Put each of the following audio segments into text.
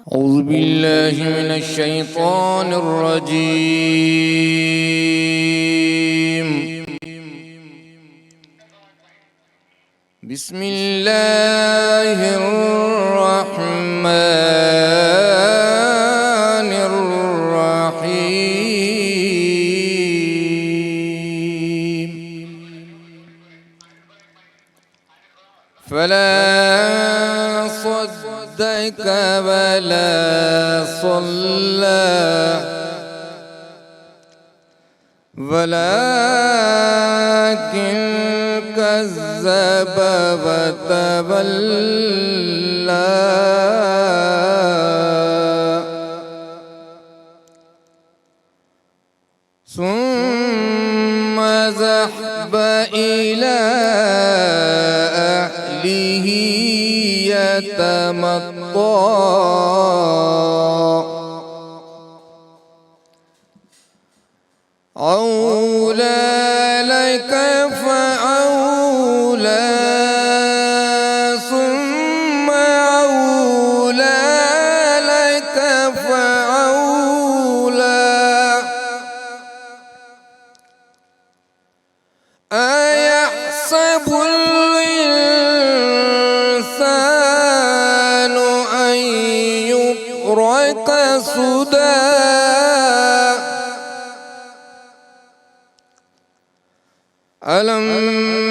أعوذ بالله من الشيطان الرجيم. بسم الله الرحمن الرحيم. فلا صدق ولا صلى ولكن كذب وتولى ثم ذهب إلى أهله يتمطى أولى لك فأولى ثم أولى لك فأولى أيحسب الإنسان أن يترك سدى ألم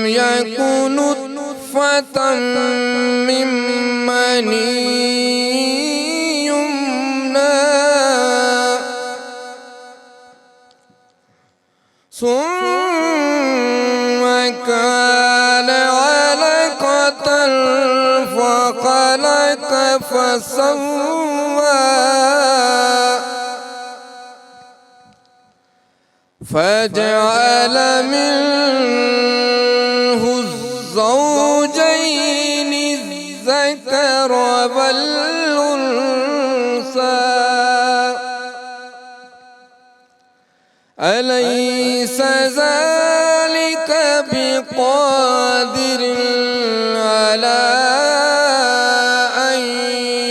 يكن نطفة من مني يمنى ثم كان علقة فخلق فسوى فجعل منه الزوجين الذكر والأنثى أليس ذلك بقادر على أن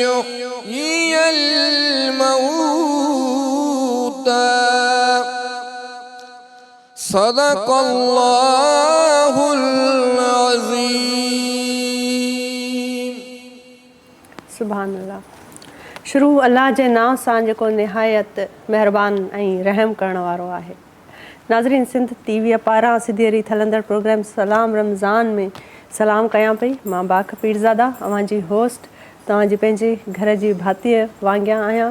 يحيي الموتى صدق الله العظيम. सुभान अल्लाह। शुरू अल्लाह जे नाम सां जेको निहायत महिरबान ऐं रहम करण वारो आहे। नाज़रीन, सिंध टीवीअ पारां सिधीअरी थलंदड़ प्रोग्राम सलाम रमज़ान में सलाम कयां पई। मां बाख पीरज़ादा अवांजी होस्ट तव्हांजी पंहिंजे घर जी भातीअ वांगिया आहियां।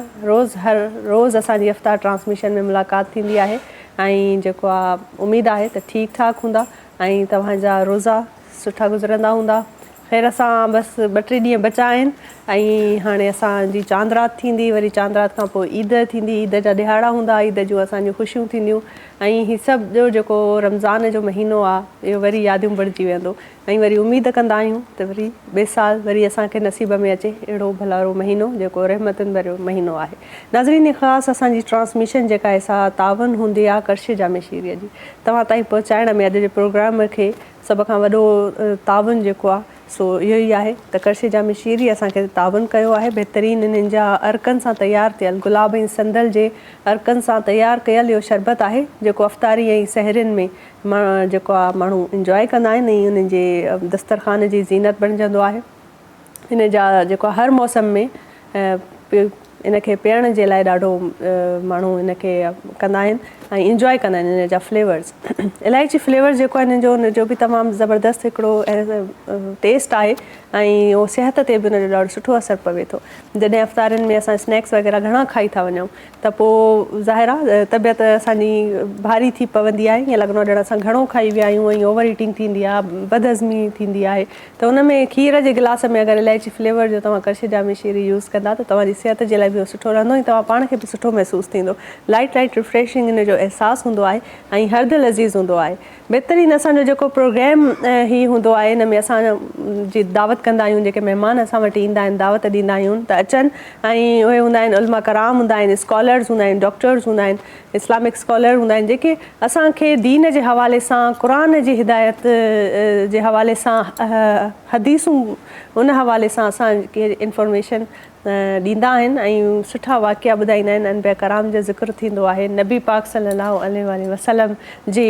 हर रोज़ असांजी इफ्तार ट्रांसमिशन में मुलाक़ात थींदी आहे ऐं जेको आहे उमेदु आहे त ठीकु ठाकु हूंदा ऐं तव्हांजा रोज़ा सुठा गुज़रंदा हूंदा। ख़ैर, असां बसि 2-3 ॾींहं बचा आहिनि ऐं हाणे असांजी चांद रात थींदी। वरी चांद रात खां पोइ ईद थींदी। ईद जा ॾिहाड़ा हूंदा, ईद जूं असांजूं ख़ुशियूं थींदियूं ऐं हीअ सभु जो जेको रमज़ान जो महीनो आहे इहो वरी यादियूं बणिजी वेंदो ऐं वरी उमेदु कंदा आहियूं त वरी ॿिए साल वरी असांखे नसीब में अचे अहिड़ो भलारो महीनो जेको रहमतुनि भरियो महीनो आहे। नाज़रीन, ख़ासि असांजी ट्रांसमिशन जेका आहे सा तावन हूंदी आहे कर्श जामे शीरीअ जी। तव्हां ताईं पहुचाइण में अॼु जे प्रोग्राम खे सभ खां वॾो तावन जेको आहे सो इहो ई आहे त कर्श जामे शीरी असांखे तावन कयो आहे। बहितरीनु इन्हनि जा अर्कनि सां तयारु थियल गुलाब ऐं संदल जे अर्कनि सां तयारु कयल इहो शरबत आहे जेको अफ़्तारी ऐं सहरियुनि में जेको आहे माण्हू इंजॉय कंदा आहिनि ऐं उन्हनि जे दस्तरखान जी ज़ीनत बणिजंदो आहे। इन जा जेको हर मौसम में इनखे पीअण जे लाइ ॾाढो माण्हू इनखे कंदा आहिनि ऐं इंजॉय कंदा आहिनि। इन जा फ्लेवर्स इलायची फ्लेवर जेको आहे हिन जो बि तमामु ज़बरदस्त हिकिड़ो टेस्ट आहे ऐं उहो सिहत ते बि उनजो ॾाढो सुठो असरु पवे थो। जॾहिं अफ़्तारनि में असां स्नैक्स वग़ैरह घणा खाई था वञूं त पोइ ज़ाहिर आहे तबियत असांजी भारी थी पवंदी आहे। ईअं लॻंदो आहे ॼण असां घणो खाई विया आहियूं ऐं ओवर ईटिंग थींदी आहे, बदहज़मी थींदी आहे। त उन में खीर जे गिलास में अगरि इलायची फ्लेवर जो तव्हां कर्श जामे शीरी यूज़ कंदा त तव्हांजी सिहत जे लाइ बि सुठो रहंदो ऐं तव्हां पाण खे बि सुठो महसूसु थींदो। लाइट रिफ्रेशिंग इन जो अहसासु हूंदो आहे ऐं हर्द लज़ीज़ हूंदो आहे। बहितरीनु असांजो जेको प्रोग्राम ही हूंदो आहे हिन में असांजी दावत कंदा आहियूं। जेके महिमान असां वटि ईंदा आहिनि दावत ॾींदा आहियूं त अचनि ऐं उहे हूंदा आहिनि उलमा कराम हूंदा आहिनि, स्कॉलर्स हूंदा आहिनि, डॉक्टर्स हूंदा आहिनि, इस्लामिक स्कॉलर हूंदा आहिनि जेके असांखे दीन जे हवाले सां क़ुर जी हिदायत जे हवाले सां हदीसूं उन हवाले सां असांखे इंफॉर्मेशन ॾींदा आहिनि ऐं सुठा वाक़िया ॿुधाईंदा आहिनि। अनबिया कराम जो ज़िक्र थींदो आहे, नबी पाक सल्लल्लाहु अलैहि वसल्लम जी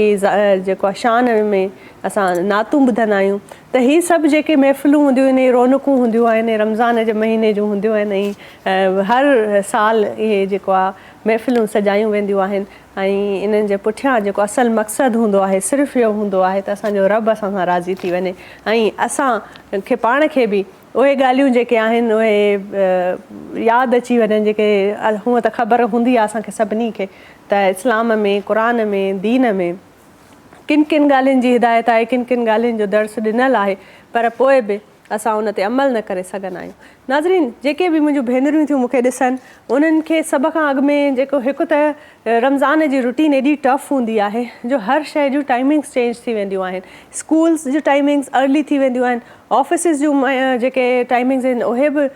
जेको आहे शान में असां नातूं ॿुधंदा आहियूं। त ही सभु जेके महफ़िलूं हूंदियूं आहिनि, रौनकूं हूंदियूं आहिनि, रमज़ान जे महीने जूं हूंदियूं आहिनि ऐं हर साल इहे जेको आहे महफ़िलूं सजायूं वेंदियूं आहिनि ऐं इन्हनि जे पुठियां जेको असुलु मक़सदु हूंदो आहे सिर्फ़ु इहो हूंदो आहे त असांजो रब असां सां राज़ी थी वञे ऐं असांखे पाण खे बि उहे ॻाल्हियूं जेके आहिनि उहे यादि अची वञनि जेके हूअं त ख़बर हूंदी आहे असांखे सभिनी खे त इस्लाम में, क़ुर में, दीन में किन किन ॻाल्हियुनि जी हिदायत आहे, किन किन ॻाल्हियुनि जो दर्स ॾिनल आहे, पर पोइ बि असां उन ते अमल न करे सघंदा आहियूं। नाज़रीन, जेके बि मुंहिंजूं भेनरियूं थियूं मूंखे ॾिसनि, उन्हनि खे सभ खां अॻु में जेको हिकु त रमज़ान जी रुटीन एॾी टफ हूंदी आहे जो हर शइ जूं टाइमिंग्स चेंज थी वेंदियूं आहिनि। स्कूल्स जूं टाइमिंग्स अर्ली थी वेंदियूं आहिनि, ऑफिसिस जूं जेके टाइमिंग्स आहिनि उहे बि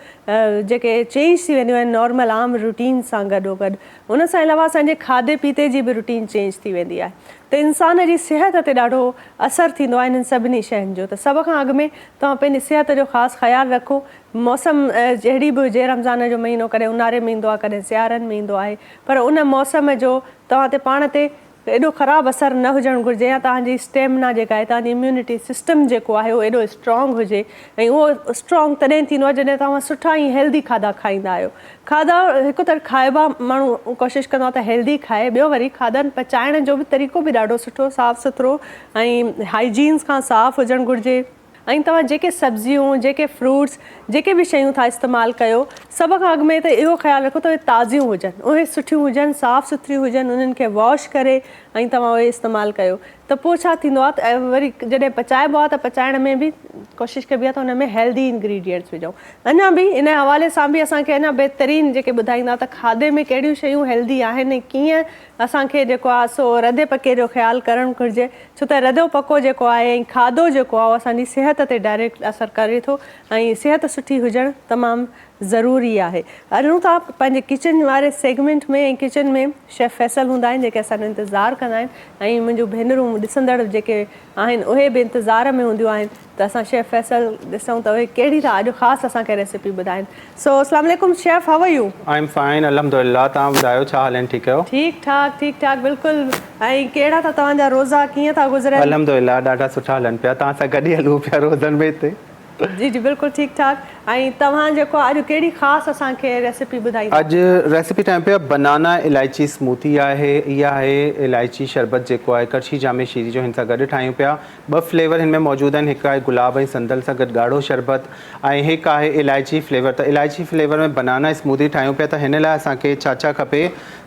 जेके चेंज थी वेंदियूं आहिनि नॉर्मल आम रुटीन सां गॾोगॾु। उन सां अलावा असांजे खाधे पीते जी बि रुटीन चेंज थी वेंदी आहे, त इंसान जी सिहत ते ॾाढो असरु थींदो आहे इन्हनि सभिनी शयुनि जो। त सभ खां अॻु में तव्हां पंहिंजी सिहत जो ख़ासि ख़्यालु रखो। मौसम जहिड़ी बि हुजे, रमज़ान जो महीनो कॾहिं ऊन्हारे में ईंदो आहे, कॾहिं सियारनि में ईंदो आहे, पर उन मौसम जो तव्हां ते पाण ते एॾो ख़राबु असरु न हुजणु घुरिजे या तव्हांजी स्टेमिना जेका आहे, तव्हांजी इम्यूनिटी सिस्टम जेको आहे उहो एॾो स्ट्रॉन्ग हुजे ऐं उहो स्ट्रॉन्ग तॾहिं थींदो आहे जॾहिं तव्हां सुठा ऐं हेल्दी खाधा खाईंदा आहियो। खाधा हिकु त खाइबा माण्हू कोशिशि कंदो आहे त हेल्दी खाए, ॿियो वरी खाधनि पचाइण जो बि तरीक़ो बि ॾाढो सुठो साफ़ु सुथिरो ऐं हाइजीन्स खां साफ़ु हुजणु घुरिजे। ऐं तव्हां जेके सब्जियूं, जेके फ्रूट्स, जेके बि शयूं था इस्तेमालु कयो, सभ खां अॻु में त इहो ख़्यालु रखो त उहे ताज़ियूं हुजनि, उहे सुठियूं हुजनि, साफ़ु सुथिरियूं हुजनि, उन्हनि खे वॉश करे ऐं तव्हां उहे इस्तेमालु कयो। त पोइ छा थींदो आहे त वरी जॾहिं पचाइबो आहे त पचाइण में बि कोशिशि कबी आहे त हुन में हेल्दी इंग्रीडियंट्स विझूं। अञा बि इन हवाले सां बि असांखे अञा बहितरीनु जेके ॿुधाईंदा त खाधे में कहिड़ियूं शयूं हेल्दी आहिनि ऐं कीअं असांखे जेको आहे सो रधे पके जो ख़्यालु करणु घुरिजे, छो त रधो पको जेको आहे ऐं खाधो जेको आहे उहो असांजी सिहत ते डायरेक्ट असरु करे थो ऐं सिहत सुठी हुजणु तमामु ज़रूरी आहे। अचूं था पंहिंजे किचन वारे सेगमेंट में ऐं किचन में शेफ़ फैसल हूंदा आहिनि जेके असांजो इंतज़ारु कंदा आहिनि ऐं मुंहिंजूं भेनरूं ॾिसंदड़ जेके आहिनि उहे बि इंतज़ार में हूंदियूं आहिनि त असां शेफ़ फैसल ॾिसूं त उहे कहिड़ी था अॼु ख़ासि असांखे रेसिपी ॿुधाइनि। सो अस्सलाम वालेकुम chef, how are you? I am fine, अल्हम्दुलिल्लाह। तव्हां ॿुधायो छा हाल आहिनि? ठीकु आहियो? ठीकु ठाक, ठीकु ठाक, बिल्कुलु। ऐं कहिड़ा था तव्हांजा रोज़ा, कीअं था गुज़रनि? अल्हम्दुलिल्लाह ॾाढा सुठा हलनि पिया, तव्हां सां गॾु ई हलूं पिया रोज़नि में हिते। जी जी बिल्कुलु ठीकु ठाक। ऐं तव्हां जेको अॼु कहिड़ी ख़ासि असांखे रेसिपी ॿुधाईंदा? अॼु रेसिपी ठाहियूं पिया बनाना इलायची स्मूथी आहे। इहा आहे इलायची शरबत जेको आहे करशी जामे शीरी जो, हिन सां गॾु ठाहियूं पिया। ॿ फ्लेवर हिन में मौजूदु आहिनि, हिकु आहे गुलाब ऐं संदल सां गॾु ॻाढ़ो शरबत ऐं हिकु आहे इलायची फ्लेवर। त इलायची फ्लेवर में बनाना स्मूथी ठाहियूं पिया। त हिन लाइ असांखे छा छा खपे?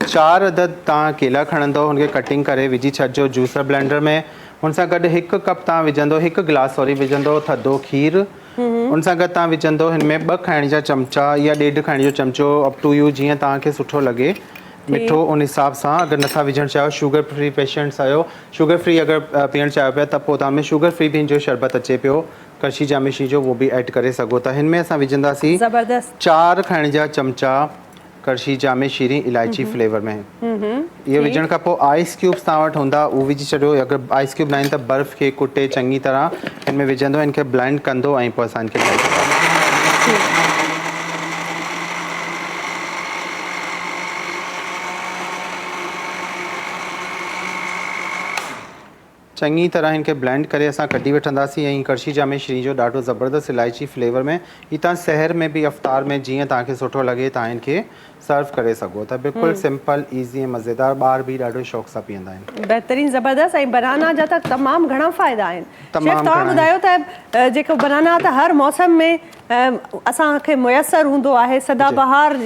4 अदद तव्हां केला खणंदव, हुनखे कटिंग करे विझी छॾिजो जूसर ब्लेंडर में। हुन सां गॾु 1 कप तव्हां विझंदो, 1 गिलास विझंदो थधो खीरु। उन सां गॾु तव्हां विझंदो हिन में 2 खाइण जा चमचा या 1.5 खाइण जो चमचो, अप टू यू, जीअं तव्हांखे सुठो लॻे मिठो उन हिसाब सां। अगरि नथा विझणु चाहियो, शुगर फ्री पेशेंट्स आहियो, शुगर फ्री अगरि पीअणु चाहियो पिया त पोइ तव्हां में शुगर फ्री बि जो शरबत अचे पियो करशी जामे शी जो, उहो बि ऐड करे सघो था। हिन में असां विझंदासीं ज़बरदस्त 4 खाइण जा चमचा करशी जामे शीरी इलायची फ्लेवर में। इहो विझण खां पोइ आइस क्यूब्स तव्हां वटि हूंदा उहो विझी छॾियो। अगरि आइस क्यूब न आहिनि त बर्फ़ खे कुटे चङी तरह हिन में विझंदो, हिन खे ब्लेंड कंदो ऐं पोइ असां चङी तरह हिन खे ब्लेंड करे असां कढी वठंदासीं। ऐं करशी जामे शीरी जो ॾाढो ज़बरदस्त इलायची फ्लेवर में ही तव्हां सहर में बि अफ़्तार में जीअं तव्हांखे सुठो लॻे तव्हां हिन खे सर्व करे सघो था। बिल्कुलु सिंपल, ईज़ी ऐं मज़ेदार, ॿार बि ॾाढो शौक़ सां पीअंदा आहिनि। बहितरीनु, ज़बरदस्त। ऐं बनाना जा त तमामु घणा फ़ाइदा आहिनि। शेफ़, तव्हां ॿुधायो त जेको बनाना त हर मौसम में असांखे मुयसरु हूंदो आहे, सदाबहार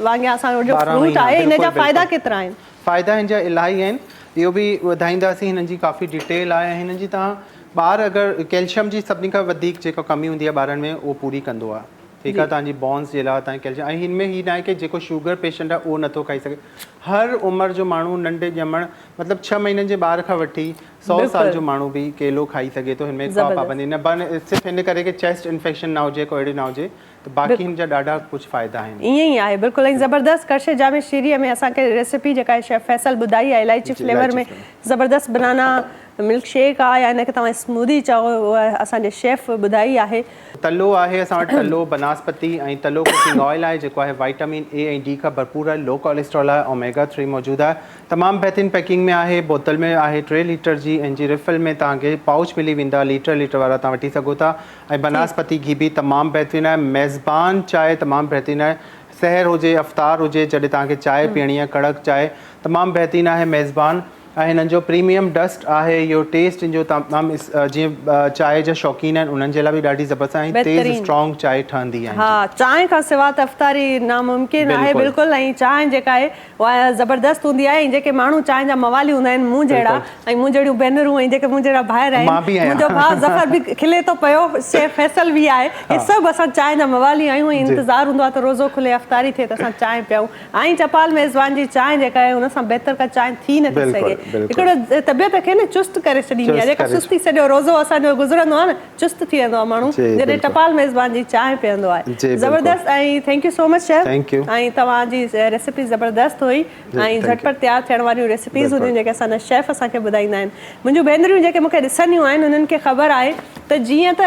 वांगुरु असांजो फ्रूट आहे, इन जा फ़ाइदा केतिरा आहिनि? फ़ाइदा हिन जा इलाही आहिनि, इहो बि ॿुधाईंदासीं। हिननि जी काफ़ी डिटेल आहे। हिननि जी तव्हां ॿार अगरि कैल्शियम जी सभिनी खां वधीक जेको कमी हूंदी आहे ॿारनि में उहो पूरी कंदो आहे, ठीकु आहे, तव्हांजी बोन्स जे लाइ तव्हांखे कैल्शियम। ऐं हिन में हीअ न आहे की जेको शुगर पेशेंट आहे उहो नथो खाई सघे, हर उमिरि जो माण्हू, नंढे ॼमण मतिलबु 6 महीननि जे ॿार खां वठी 100 साल जो माण्हू बि केलो खाई सघे थो। हिन में का पाबंदी न, सिर्फ़ु हिन करे की चेस्ट इन्फेक्शन न हुजे, कोई अहिड़ी न हुजे, त बाक़ी हिन जा ॾाढा कुझु फ़ाइदा आहिनि। ईअं ई आहे बिल्कुलु। ऐं ज़बरदस्त करशी जामे शीरीअ में असांखे रेसिपी जेका आहे शेफ़ फैसल ॿुधाई आहे इलायची फ्लेवर में ज़बरदस्त बनाना मिल्क शेक आहे या हिनखे तव्हां स्मूदी चओ, उहा असांजे शेफ ॿुधाई आहे। तलो आहे असां वटि, तलो बनास्पति ऐं तलो कुकिंग ऑयल आहे जेको आहे विटामिन ए ऐं डी खां भरपूर आहे, लो कोलेस्ट्रॉल आहे, ओमेगा 3 मौजूदु आहे, तमामु बहितरीनु पैकिंग में आहे, बोतल में आहे 3 लीटर जी, ऐं जी रिफिल में तव्हांखे पाउच मिली वेंदा, लीटर वारा तव्हां वठी सघो था। ऐं बनास्पति घी बि तमामु बहितरीनु आहे। मेज़बान चांहि तमामु बहितरीनु आहे, सहर हुजे अफ़्तार हुजे, जॾहिं तव्हांखे चांहि पीअणी आहे कड़क चांहि, तमामु बहितरीनु आहे मेज़बान। ऐं हिननि जो प्रीमियम डस्ट आहे, इहो टेस्ट जो तमामु जीअं चांहि जा शौक़ीन आहिनि उन्हनि जे लाइ बि ॾाढी ज़बरदस्त ऐं तेज़ स्ट्रॉन्ग चांहि ठहंदी आहे। हा, चांहि खां सवाइ त अफ़्तारी नामुमकिन आहे बिल्कुलु। ऐं चांहि जेका आहे उहा ज़बरदस्त हूंदी आहे। ऐं जेके माण्हू चांहि जा मवाली हूंदा आहिनि, मूं जहिड़ा ऐं मूं जहिड़ियूं भेनरूं ऐं जेके मूं जहिड़ा भाइर आहिनि, मुंहिंजो भाउ ज़फ़र बि खिले थो पियो, शेफ फैसल बि आहे, हे सभु असां चांहि जा मवाली आहियूं। ऐं इंतज़ारु हूंदो आहे त रोज़ो खुले अफ़्तारी थिए त असां चांहि पियूं। ऐं चपाल मेज़बान जी चांहि जेका आहे हुन सां बहितर का चांहि थी नथी सघे। हिकिड़ो तबियत खे न चुस्त करे छॾींदी आहे, जेका सुस्ती सॼो रोज़ो असांजो गुज़रंदो आहे न, चुस्त थी वेंदो आहे माण्हू जॾहिं टपाल मेज़बान जी चांहि पीअंदो आहे। ज़बरदस्त। ऐं thank you so much chef. ऐं तव्हांजी रेसिपी ज़बरदस्त हुई ऐं झटपट तयारु थियण वारियूं रेसिपीज़ हूंदियूं जेके असांजा शेफ असांखे ॿुधाईंदा आहिनि। मुंहिंजूं भेनरियूं जेके मूंखे ॾिसंदियूं आहिनि उन्हनि खे ख़बर आहे त जीअं त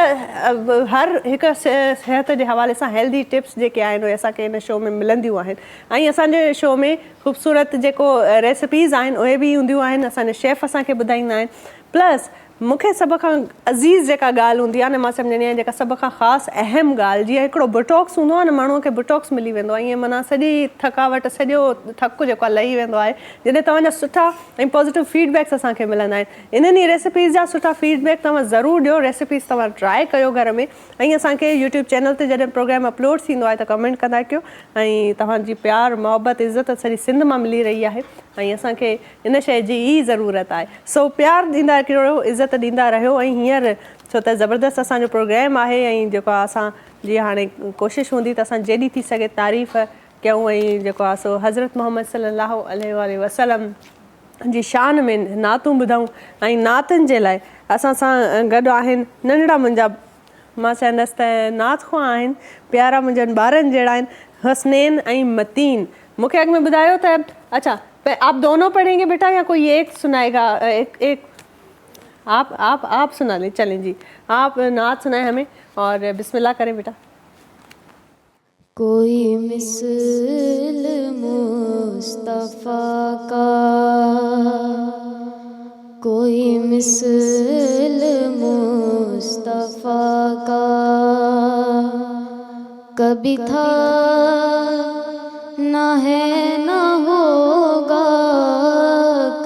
हर हिकु सिहत जे हवाले सां हेल्दी टिप्स जेके आहिनि उहे असांखे हिन शो में मिलंदियूं आहिनि। ऐं असांजे शो में ख़ूबसूरत जेको रेसिपीज़ आहिनि उहे बि हूंदियूं आहिनि, असांजे शेफ असांखे ॿुधाईंदा आहिनि। प्लस मूंखे सभ खां अज़ीज़ जेका ॻाल्हि हूंदी आहे न, मां सम्झंदी आहियां जेका सभ खां ख़ासि अहम ॻाल्हि, जीअं हिकिड़ो बुटॉक्स हूंदो आहे न, माण्हूअ खे बुटॉक्स मिली वेंदो आहे, ईअं माना सॼी थकावट सॼो थकु जेको आहे लही वेंदो आहे जॾहिं तव्हांजा सुठा ऐं पॉज़िटिव फीडबैक्स असांखे मिलंदा आहिनि। इन्हनि रेसिपीज़ जा सुठा फीडबैक तव्हां ज़रूरु ॾियो, रेसिपीज़ तव्हां ट्राए कयो घर में। ऐं असांखे यूट्यूब चैनल ते जॾहिं प्रोग्राम अपलोड थींदो आहे त कमेंट कंदा कयो। ऐं तव्हांजी प्यार मोहबत इज़त सॼी सिंध मां मिली रही आहे ऐं असांखे इन शइ जी ई ज़रूरत आहे। सो प्यारु ॾींदा कहिड़ो, इज़त ॾींदा रहियो। ऐं हींअर छो त ज़बरदस्त असांजो प्रोग्राम आहे ऐं जेको आहे असां जीअं हाणे कोशिशि हूंदी त असां जेॾी थी सघे तारीफ़ कयूं ऐं जेको आहे सो हज़रत मोहम्मद सल्लल्लाहु अलैहि वसल्लम जी शान में नातूं ॿुधूं। ऐं नातनि जे लाइ असां सां गॾु आहिनि नंढड़ा मुंहिंजा, मां चवंदसि त नात ख़्वां आहिनि, प्यारा मुंहिंजनि ॿारनि जहिड़ा आहिनि, हसनैन ऐं मतीन। मूंखे अॻु में ॿुधायो त अच्छा आप दोनों पढ़ेंगे बेटा या कोई एक सुनाएगा? एक आप सुना लें। चलें जी, आप नात सुनाएं हमें और बिस्मिल्लाह करें बेटा। कोई मिसल मुस्तफ़ा का, कोई मिसल मुस्तफ़ा का कभी था ना है ना होगा,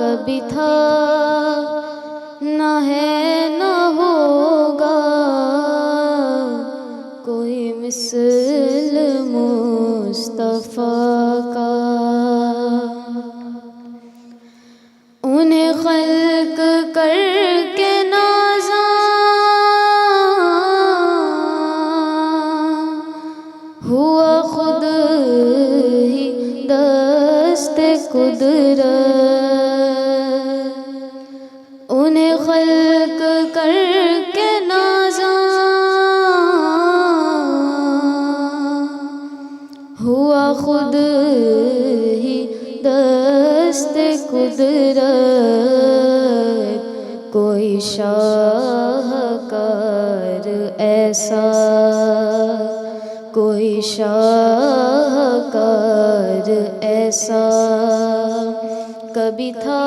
कभी था ना है ना होगा, कोई मिसल मुस्तफ़ा का। उन्हें खल्क करके नाज़ा हुआ खुद ही दस्ते कुदरत, उन्हें खल्क करके नाज़ा हुआ खुद ही दस्ते कुदरत, कोई शाहकार ऐसा, कोई शाहकार ऐसा कभी था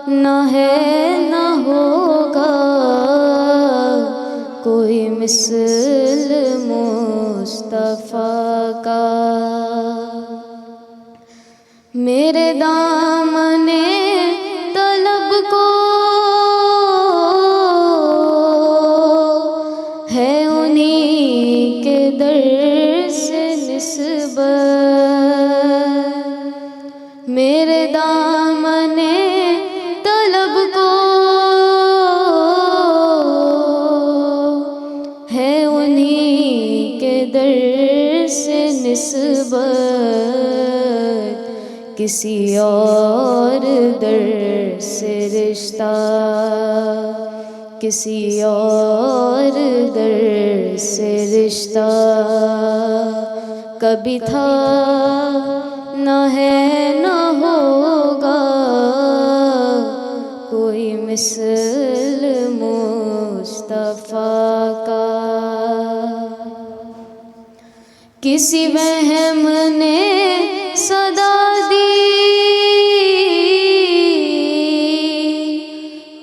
ना है ना होगा, कोई मिसल मुस्तफ़ा का। मेरे दामने तलब को है उन्हीं के दर से निस्बत, मेरे दामने तलब को है उन्हीं के दर से निस्बत, किसी और दर से रिश्ता, किसी और दर से रिश्ता कभी था ना है ना होगा, मिसल मुस्तफ़ा का। किसी वहम ने सदा दी,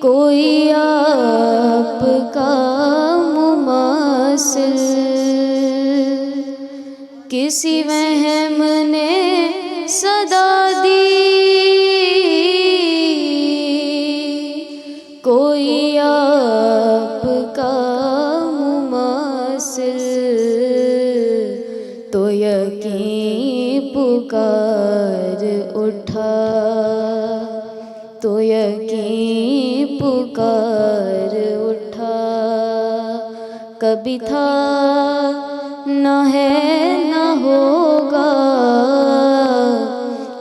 कोई आपका मुमासिल। किसी वहम ने सदा दी, कोई आपका मुमासिल। तो यकीन पुकार उठा, तो यकीन पुकार उठा। कभी था न है न होगा,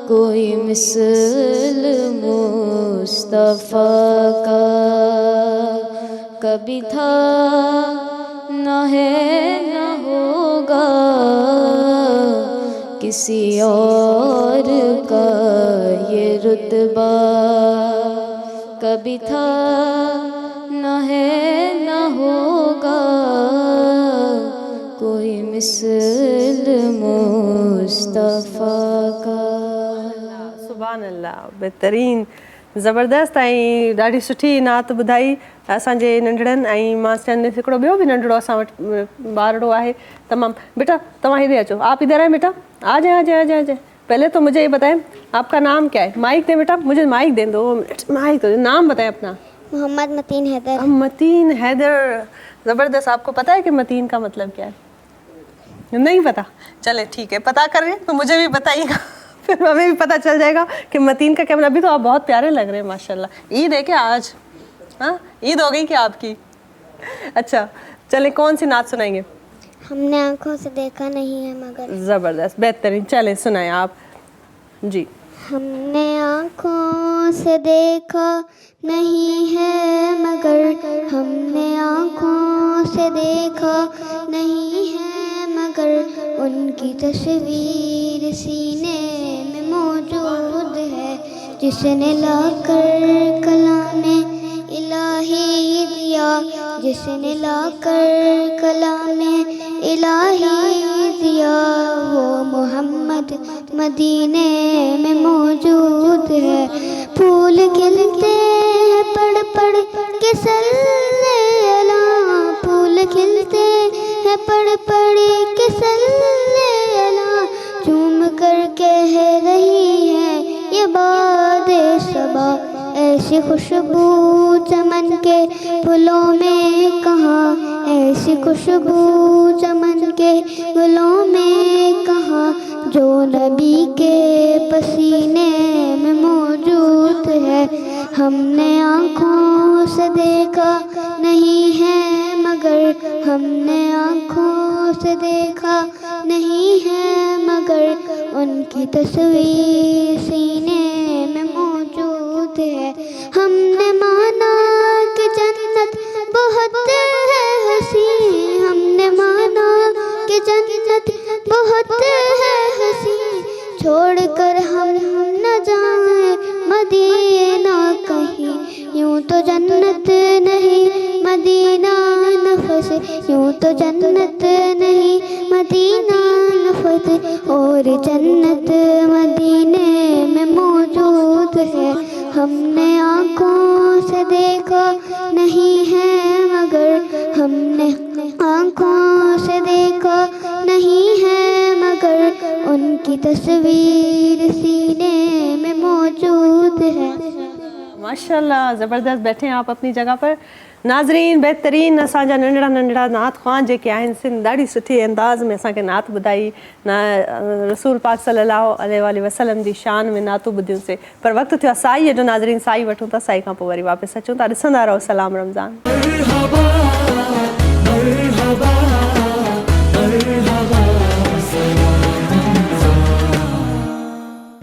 कोई मिसल मुस्तफ़ा का। कभी था न है न होगा, किसी और का ये रुतबा। कभी था न है न होगा, कोई मिसल मुस्तफ़ा का। सुभान अल्लाह, बेहतरीन, ज़बरदस्त ऐं ॾाढी सुठी नात ॿुधाई असांजे नंढड़नि। ऐं मां चवंदी हिकिड़ो ॿियो बि नंढड़ो असां वटि ॿारड़ो आहे तमामु। बेटा तव्हां इधर अचो, आप इधर आए बेटा, आ जाए आ जाए आ जाए आ जाए। पहले तो मुझे ये बताएं आपका नाम क्या है? माइक दे बेटा, मुझे माइक दे दो, माइक दो। नाम बताएं अपना। मोहम्मद मतीन हैदर। मतीन हैदर, ज़बरदस्त। आपको पता है कि मतीन का मतलब क्या है? नहीं पता? चले ठीक है, पता करें तो मुझे भी बताइएगा, फिर हमें भी पता चल जाएगा कि मतीन का क्या मतलब। अभी तो आप बहुत प्यारे लग रहे हैं माशाल्लाह। ईद है क्या आज? हाँ, ईद हो गई क्या आपकी? अच्छा चले, कौन सी नात सुनाएंगे? हमने आंखों से देखा नहीं है मगर। ज़बरदस्त, बेहतरीन, चले सुनाएं आप जी। हमने आंखों से देखा नहीं है मगर, हमने आंखों से देखा नहीं है मगर, उनकी तस्वीर सीने में मौजूद है, जिसने लाकर कलामे इलाही दिया, जिसने लाकर कलामे इलाही दिया। वो मोहम्मद मदीने में मौजूद है। फूल खिलते हैं पढ़ पढ़ के सल्ले अला, फूल खिलते हैं पढ़ पढ़ के सल्ले अला। झूम कर कह रही है ये बादे सबा, ऐसी खुशबू चमन के फूलों में कहाँ, ऐसी खुशबू चमन के फूलों में कहाँ, जो नबी के पसीने में मौजूद है। हमने आँखों से देखा नहीं है मगर, हमने आँखों से देखा नहीं है मगर, उनकी तस्वीर सीने में मौजूद है। हमने माना कि जन्नत बहुत है हसी, हमने माना कि जन्नत बहुत है हसी, छोड़कर हम न जाए मदीना कहीं, यूं तो जन्नत नहीं मदीना न फंसे, यूं तो जन्नत नहीं मदीना न फंसे, और जन्नत मदीने में मौजूद है। हमने आँखों से देखा नहीं है मगर, हमने आँखों से देखा नहीं है मगर, उनकी तस्वीर सीने में मौजूद है। माशाल्लाह, ज़बरदस्त। बैठे हैं आप अपनी जगह पर। नाज़रीन, बेहतरीन असांजा नंढड़ा नंढड़ा नात ख़्वान जेके आहिनि सिंध ॾाढी सुठी अंदाज़ में असांखे नात ॿुधाई न रसूल पाक सल्लल्लाहु अलैहि वसल्लम जी शान में नातूं ॿुधियूंसीं। पर वक़्तु थियो आहे साईअ जो। नाज़रीन, साई वठूं था, साई खां पोइ वरी वापसि अचूं था। ॾिसंदा रहो सलाम रमज़ान।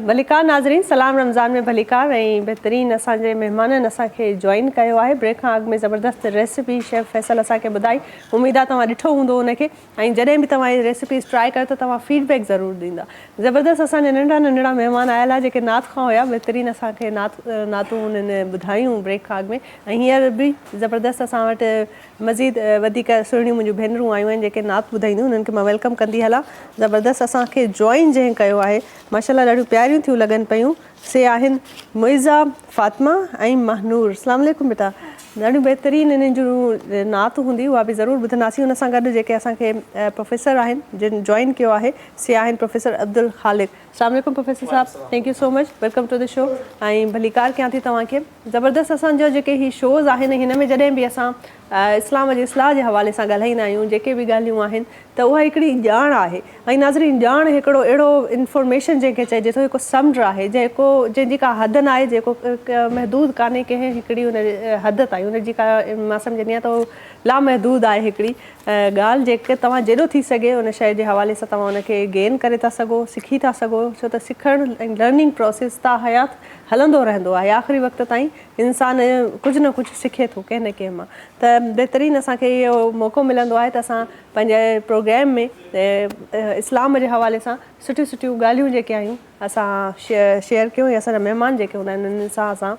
भलीकार नाज़रीन, सलाम रमज़ान में भलीकार ऐं बहितरीन असांजे महिमाननि असांखे जॉइन कयो आहे। ब्रेक खां अॻु में ज़बरदस्त रेसिपी शेफ़ फैसल असांखे ॿुधाई। उमेद आहे तव्हां ॾिठो हूंदो उनखे, ऐं जॾहिं बि तव्हां इहे रेसिपीज़ ट्राई कयो त तव्हां फीडबैक ज़रूरु ॾींदा। ज़बरदस्त असांजा नंढड़ा नंढड़ा महिमान आयल आहे जेके नात खां हुया, बहितरीन असांखे नातूं उन्हनि ॿुधायूं ब्रेक खां अॻु में। ऐं हींअर बि ज़बरदस्त असां वटि मज़ीद वधीक सुहिणियूं मुंहिंजूं भेनरूं आयूं आहिनि जेके नात ॿुधाईंदियूं, उन्हनि खे मां वेलकम कंदी हलां। ज़बरदस्त असांखे जॉइन जंहिं कयो आहे, माशाल्लाह ॾाढियूं प्यारियूं थियूं लॻनि पियूं। से आहिनि मुइज़ा, फातिमा ऐं महनूर। अस्सलाम वालेकुम बेटा। ॾाढियूं बहितरीन इन्हनि जूं नात हूंदी, उहा बि ज़रूरु ॿुधंदासीं। उन सां गॾु जेके असांखे प्रोफेसर आहिनि जिन जॉइन कयो आहे, से आहिनि प्रोफेसर अब्दुल ख़ालिक। अस्सलाम वालेकुम प्रोफेसर साहब, thank you so much, welcome to the show. ऐं भलीकार कयां थी तव्हांखे। ज़बरदस्त असांजा जेके ही शोज़ आहिनि, हिन में जॾहिं बि असां इस्लाम जे इस्लाह जे हवाले सां ॻाल्हाईंदा आहियूं, जेके बि ॻाल्हियूं आहिनि त उहा हिकिड़ी ॼाण आहे। ऐं नाज़रीन, ॼाण हिकिड़ो अहिड़ो इंफॉर्मेशन जंहिंखे चइजे थो, हिकु समुंड आहे जंहिंजी का हद न आहे, जेको महदूद कान्हे कंहिं हिकिड़ी उन हद ताईं। उनजी का मां सम्झंदी आहियां त उहो लामहदूद आहे हिकिड़ी ॻाल्हि, जेके तव्हां जेॾो थी सघे उन शइ जे हवाले सां तव्हां उनखे गेन करे था सघो, सिखी था सघो। छो त सिखणु ऐं लर्निंग प्रोसेस ता हयात हलंदो रहंदो आहे। आख़िरी वक़्त ताईं इंसानु कुझु न कुझु सिखे थो कंहिं न कंहिं मां। त बहितरीनु असांखे इहो मौक़ो मिलंदो आहे त असां पंहिंजे प्रोग्राम में इस्लाम जे हवाले सां सुठियूं सुठियूं ॻाल्हियूं जेके आहियूं असां शेयर कयूं, या असांजा महिमान जेके हूंदा आहिनि उन्हनि सां असां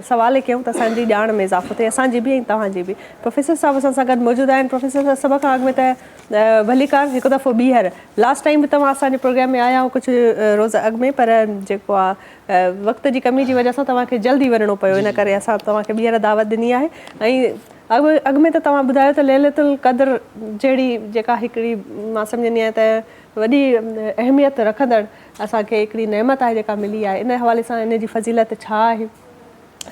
सवाल कयूं त असांजी ॼाण में इज़ाफ़ो थिए, असांजी बि ऐं तव्हांजी बि। प्रोफेसर साहब असां सां गॾु मौजूदु आहिनि। प्रोफेसर साहब, सभ खां अॻु में त भलीकार हिकु दफ़ो ॿीहर लास्ट टाइम बि तव्हां असांजे प्रोग्राम में आया हो कुझु रोज़ अॻु में, पर जेको आहे वक़्त जी कमी जी वजह सां तव्हांखे जल्दी वञिणो पियो, इन करे असां तव्हांखे ॿीहर दावत ॾिनी आहे। ऐं अॻु में त तव्हां ॿुधायो त लैलतुल क़द्र जहिड़ी जेका हिकिड़ी मां सम्झंदी आहियां त वॾी अहमियत रखंदड़ असांखे हिकिड़ी नेमत आहे जेका मिली आहे, इन हवाले सां इन जी फज़ीलत छा आहे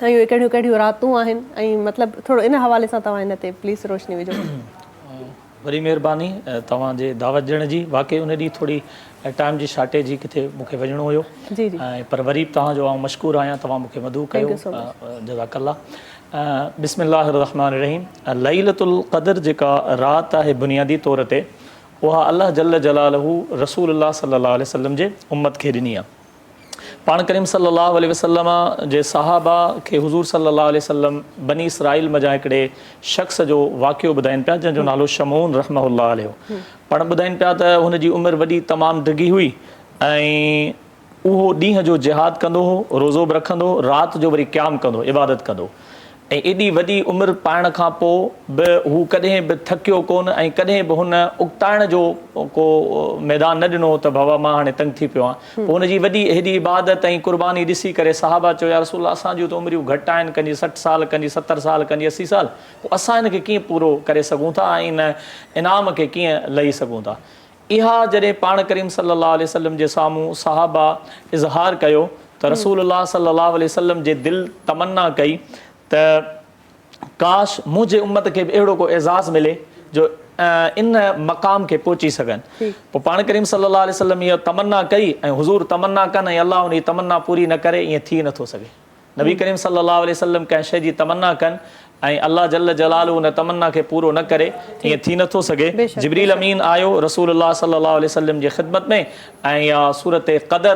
ऐं इहे कहिड़ियूं कहिड़ियूं रातूं आहिनि, ऐं मतिलबु थोरो इन हवाले सां तव्हां इन ते प्लीज़ रोशनी विझो। वरी महिरबानी तव्हांजे दावत ॾियण जी। वाक़ई उन ॾींहुं थोरी टाइम जी शार्टेज जी किथे मूंखे वञिणो हुयो, जी जी, ऐं पर वरी तव्हांजो आउं मशकूर आहियां, तव्हां मूंखे मदू कयो, जज़ाकल्ला। बिस्मिल्लाह रहमान रहीम। लैलतुल क़द्र जेका राति आहे बुनियादी तौर ते, उहा अल्लाह जल्ल जलालहू रसूलुल्लाह सल्लल्लाहु अलैहि वसल्लम जे उम्मत खे ॾिनी आहे। पाण करीम सल्लल्लाहु अलैहि वसल्लम जे सहाबा खे हुज़ूर सल्लल्लाहु अलैहि वसल्लम बनी इसराइल मजा हिकिड़े शख़्स जो वाक़ियो ॿुधाइनि पिया, जंहिंजो नालो शमून रहमहुल्लाह अलैहि हो। पाण ॿुधाइनि पिया त हुनजी उमिरि वॾी तमामु डिघी हुई, ऐं उहो ॾींहं जो जिहाद कंदो हो, रोज़ो बि रखंदो, राति जो वरी क़याम कंदो, इबादत कंदो। ऐं एॾी वॾी उमिरि पाइण खां पोइ बि हू कॾहिं बि थकियो कोन, ऐं कॾहिं बि हुन उकताइण जो को मैदान न ॾिनो त बाबा मां हाणे तंग थी पियो आहियां। पोइ हुनजी वॾी हेॾी इबादत ऐं क़ुर्बानी ॾिसी करे सहाबा चयो, या रसूल असांजूं त उमिरियूं घटि आहिनि, कंहिंजी 60 साल, कंहिंजी 70 साल, कंहिंजी 80 साल, पोइ असां हिनखे कीअं पूरो करे सघूं था ऐं इन इनाम खे कीअं लही सघूं था। इहा जॾहिं पाण करीम सल्लल्लाहु अलैहि वसल्लम जे साम्हूं सहाबा इज़हार कयो त रसूलुल्लाह सल्लल्लाहु अलैहि वसल्लम जे दिलि तमन्ना कई त काश मुंहिंजे उम्मत खे बि अहिड़ो को एज़ाज़ मिले जो इन मक़ाम खे पहुची सघनि। पोइ पाण करीम सल्लल्लाहु अलैहि वसल्लम इहा तमन्ना कई, ऐं हुज़ूर तमन्ना कनि ऐं अल्लाह उन तमन्ना पूरी न करे, ईअं थी नथो सघे। नबी करीम सल्लल्लाहु अलैहि वसल्लम कंहिं शइ जी तमन्ना कनि ऐं अल्लाह जल्ल जलालहू उन तमन्ना खे पूरो न करे, ईअं थी नथो सघे। जिब्रील अमीन आयो रसूलुल्लाह सल्लल्लाहु अलैहि वसल्लम जी ख़िदमत में, ऐं इहा सूरत क़दर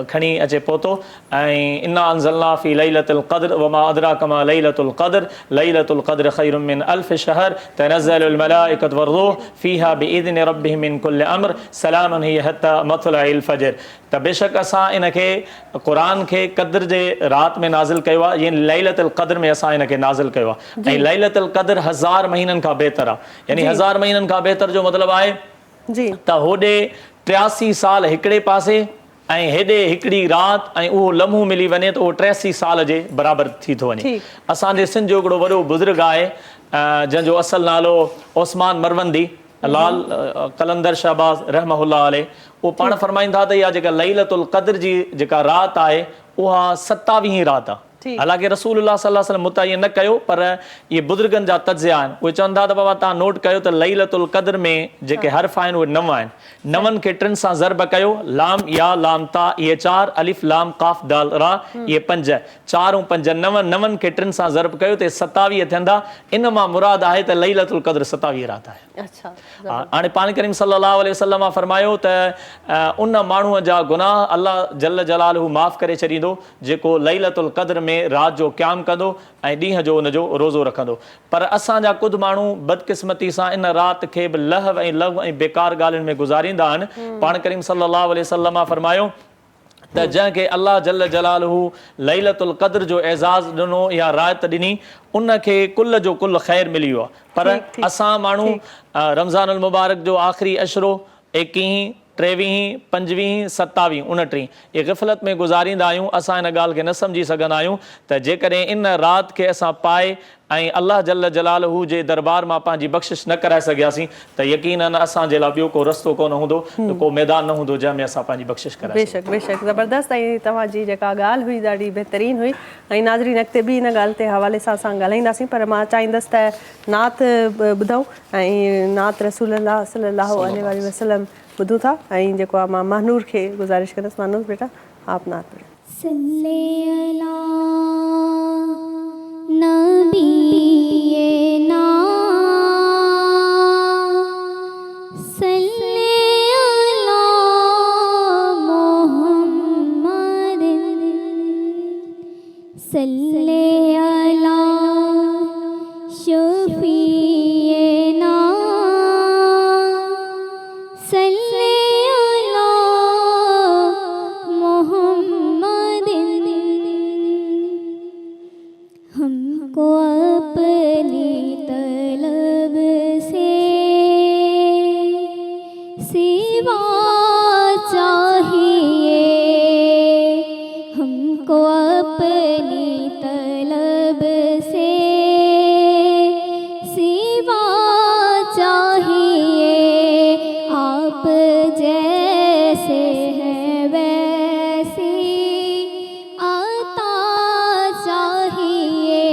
खणी अचे पहुतो, ऐं इन्ना अंज़लना फ़ी लैलतुल क़द्र वमा अदराक मा लैलतुल क़द्र लैलतुल क़द्र खैरुम मिन अल्फ़ शहर तनज़्ज़लुल मलाइकतु वर्रूह फ़ीहा बिइज़्नि रब्बिहिम मिन कुल्लि अम्र सलामुन हिय हत्ता मत्लइल फ़ज्र। त बेशक असां इनखे क़ुरान खे क़द्र जे राति में नाज़िल कयो आहे, यानी लैलतुल क़द्र में असां इनखे नाज़िल कयो आहे। ऐं लैलतुल क़द्र 1000 महीननि खां बहितर आहे, यानी 1000 महीननि खां बहितर जो मतिलबु आहे त होॾे 83 साल हिकिड़े पासे ऐं हेॾे हिकिड़ी राति ऐं उहो लम्हो मिली वञे त उहो 83 साल जे बराबरि थी थो वञे। असांजे सिंध जो हिकिड़ो वॾो बुज़ुर्ग आहे जंहिंजो असुलु नालो ओस्मान मरवंदी लाल कलंदर शहबाज़ रहमहुल्लाह अलैह, उहो पाण फरमाईंदा त इहा जेका लैलतुल क़द्र जी जेका राति आहे उहा 27वीं राति आहे। हालांकि रसूलुल्लाह सल्लल्लाहु अलैहि वसल्लम मुतय्यन न कयो, पर ये बुजुर्गनि जा तज्ज़िया आहिनि। उहे चवंदा त बाबा तव्हां नोट कयो त लैलतुल क़द्र में जेके हर्फ़ आहिनि उहे 9 आहिनि। 9 खे 3 सां ज़र्ब कयो, लाम या लाम ता इहे 4, अलिफ लाम काफ दाल रा इहे 5, 4 ऐं 5 9, 9 खे 3 सां ज़र्ब कयो त 27 थियंदा। इन मां मुराद आहे त लैलतुल क़द्र 27 रात आहे। अच्छा, हाणे पाण करीम सल्लल्लाहु अलैहि वसल्लम फरमायो त उन माण्हूअ जा गुनाह अल्लाह जल्ल जलालहू माफ़ करे छॾींदो जेको लैलतुल क़द्र में रात जो क़याम कंदो ऐं ॾींहं जो उनजो रोज़ो रखंदो। पर असांजा कुझु माण्हू बदकिस्मती सां इन राति खे बि लहव ऐं लव ऐं बेकार ॻाल्हियुनि में गुज़ारींदा आहिनि। पाण करीम सल्लल्लाहु अलैहि वसल्लम फरमायो त जंहिंखे अल्लाह जल्ल जलालहू लैलतुल क़द्र जो एज़ाज़ ॾिनो या रात ॾिनी उनखे कुल जो कुल ख़ैर मिली वियो आहे। पर असां माण्हू रमज़ानुल मुबारक जो आख़िरी अशरो 21, 23, 25, 27, 29 ये ग़फ़लत में गुज़ारींदा आहियूं। असां इन ॻाल्हि खे न सम्झी सघंदा आहियूं त जेकॾहिं इन राति खे असां पाए ऐं अल्लाह जल्ल जलालहू जे दरबार मां पंहिंजी बख़्शिश न कराए सघियासीं त यकीनन असांजे लाइ ॿियो को रस्तो कोन हूंदो, को मैदान न हूंदो जंहिंमें असां पंहिंजी बख़्शिश कराए बेशक बेशक ज़बरदस्त। ऐं तव्हांजी जेका ॻाल्हि हुई ॾाढी बहितरीनु हुई ऐं नाज़रीन अॻिते बि इन ॻाल्हि ते हवाले सां असां ॻाल्हाईंदासीं। पर मां चाहींदसि त नात ॿुधूं ऐं नात रसूलुल्लाह सल्लल्लाहु अलैहि वसल्लम ॿुधूं था। ऐं जेको आहे मां महनूर खे गुज़ारिश कंदसि, महनूर बेटा आप नात पढ़ो। सल्ले अला नबीना सल्ले अला मुहम्मदिन सल्ले अला शफीना सल्ले अला मुहम्मदिन हमको अपनी तलब से सिवा चाहिए, हमको अपनी तलब से सिवा चाहिए। आप जैसे हैं वैसी आता चाहिए,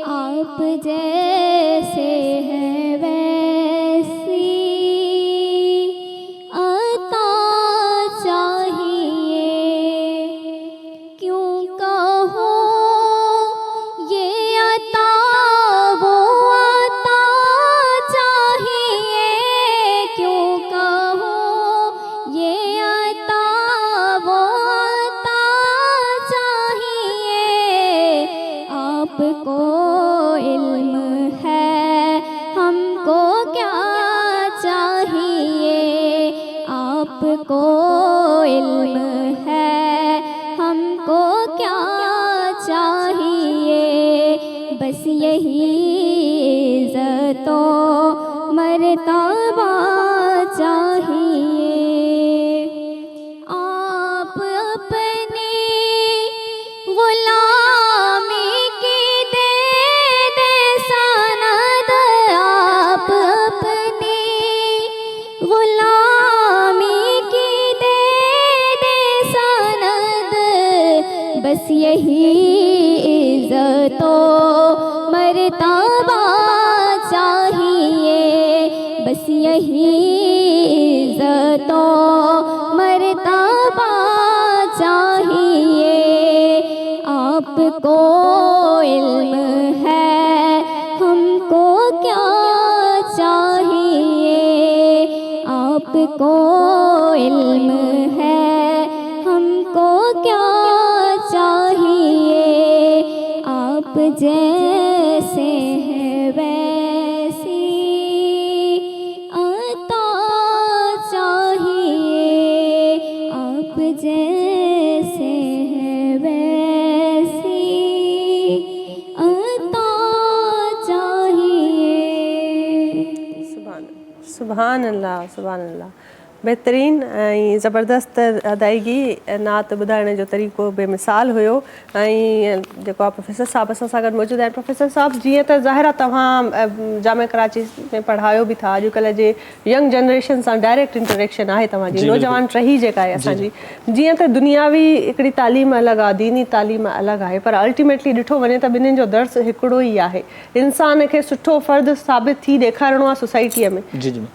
आप जैसे हैं वैसी आता चाहिए। क्यों कहो ये आता वो आता चाहिए, क्यों कहो ये आता वो आता चाहिए। आपको इल्म है हमको क्या चाहिए, आपको इल्म है हमको क्या चाहिए। बस यही इज़्ज़तो मर्तबा चाहिए। आप अपनी गुलामी की दे दे सनद, आप अपनी गुलामी की दे दे सनद। बस यही इज़्ज़तो मर्तबा चाहिए, बस यही इज़्ज़तो मर्तबा चाहिए। आपको इल्म है हमको क्या चाहिए, आपको इल्म है हमको क्या चाहिए। आप जैसे हैं वैसी आता चाहिए, आप जैसे हैं वैसी आता चाहिए। सुभान अल्लाह, सुभान अल्लाह। बहितरीन ऐं ज़बरदस्त अदायगी नात ॿुधाइण जो तरीक़ो बेमिसाल हुयो ऐं जेको आहे प्रोफेसर साहब असां सां गॾु मौजूदु आहिनि। प्रोफेसर साहब, जीअं त ज़ाहिर आहे तव्हां जामिया कराची में पढ़ायो बि था, अॼुकल्ह जे यंग जनरेशन सां डायरेक्ट इंटरेक्शन आहे तव्हांजी, नौजवान टही जेका आहे असांजी, जीअं त दुनियावी हिकिड़ी तालीम अलॻि आहे, दीनी तालीम अलॻि आहे, पर अल्टीमेटली ॾिठो वञे त ॿिन्हिनि जो दर्स हिकिड़ो ई आहे, इंसान खे सुठो फ़र्द साबित थी ॾेखारिणो आहे सोसाइटीअ में,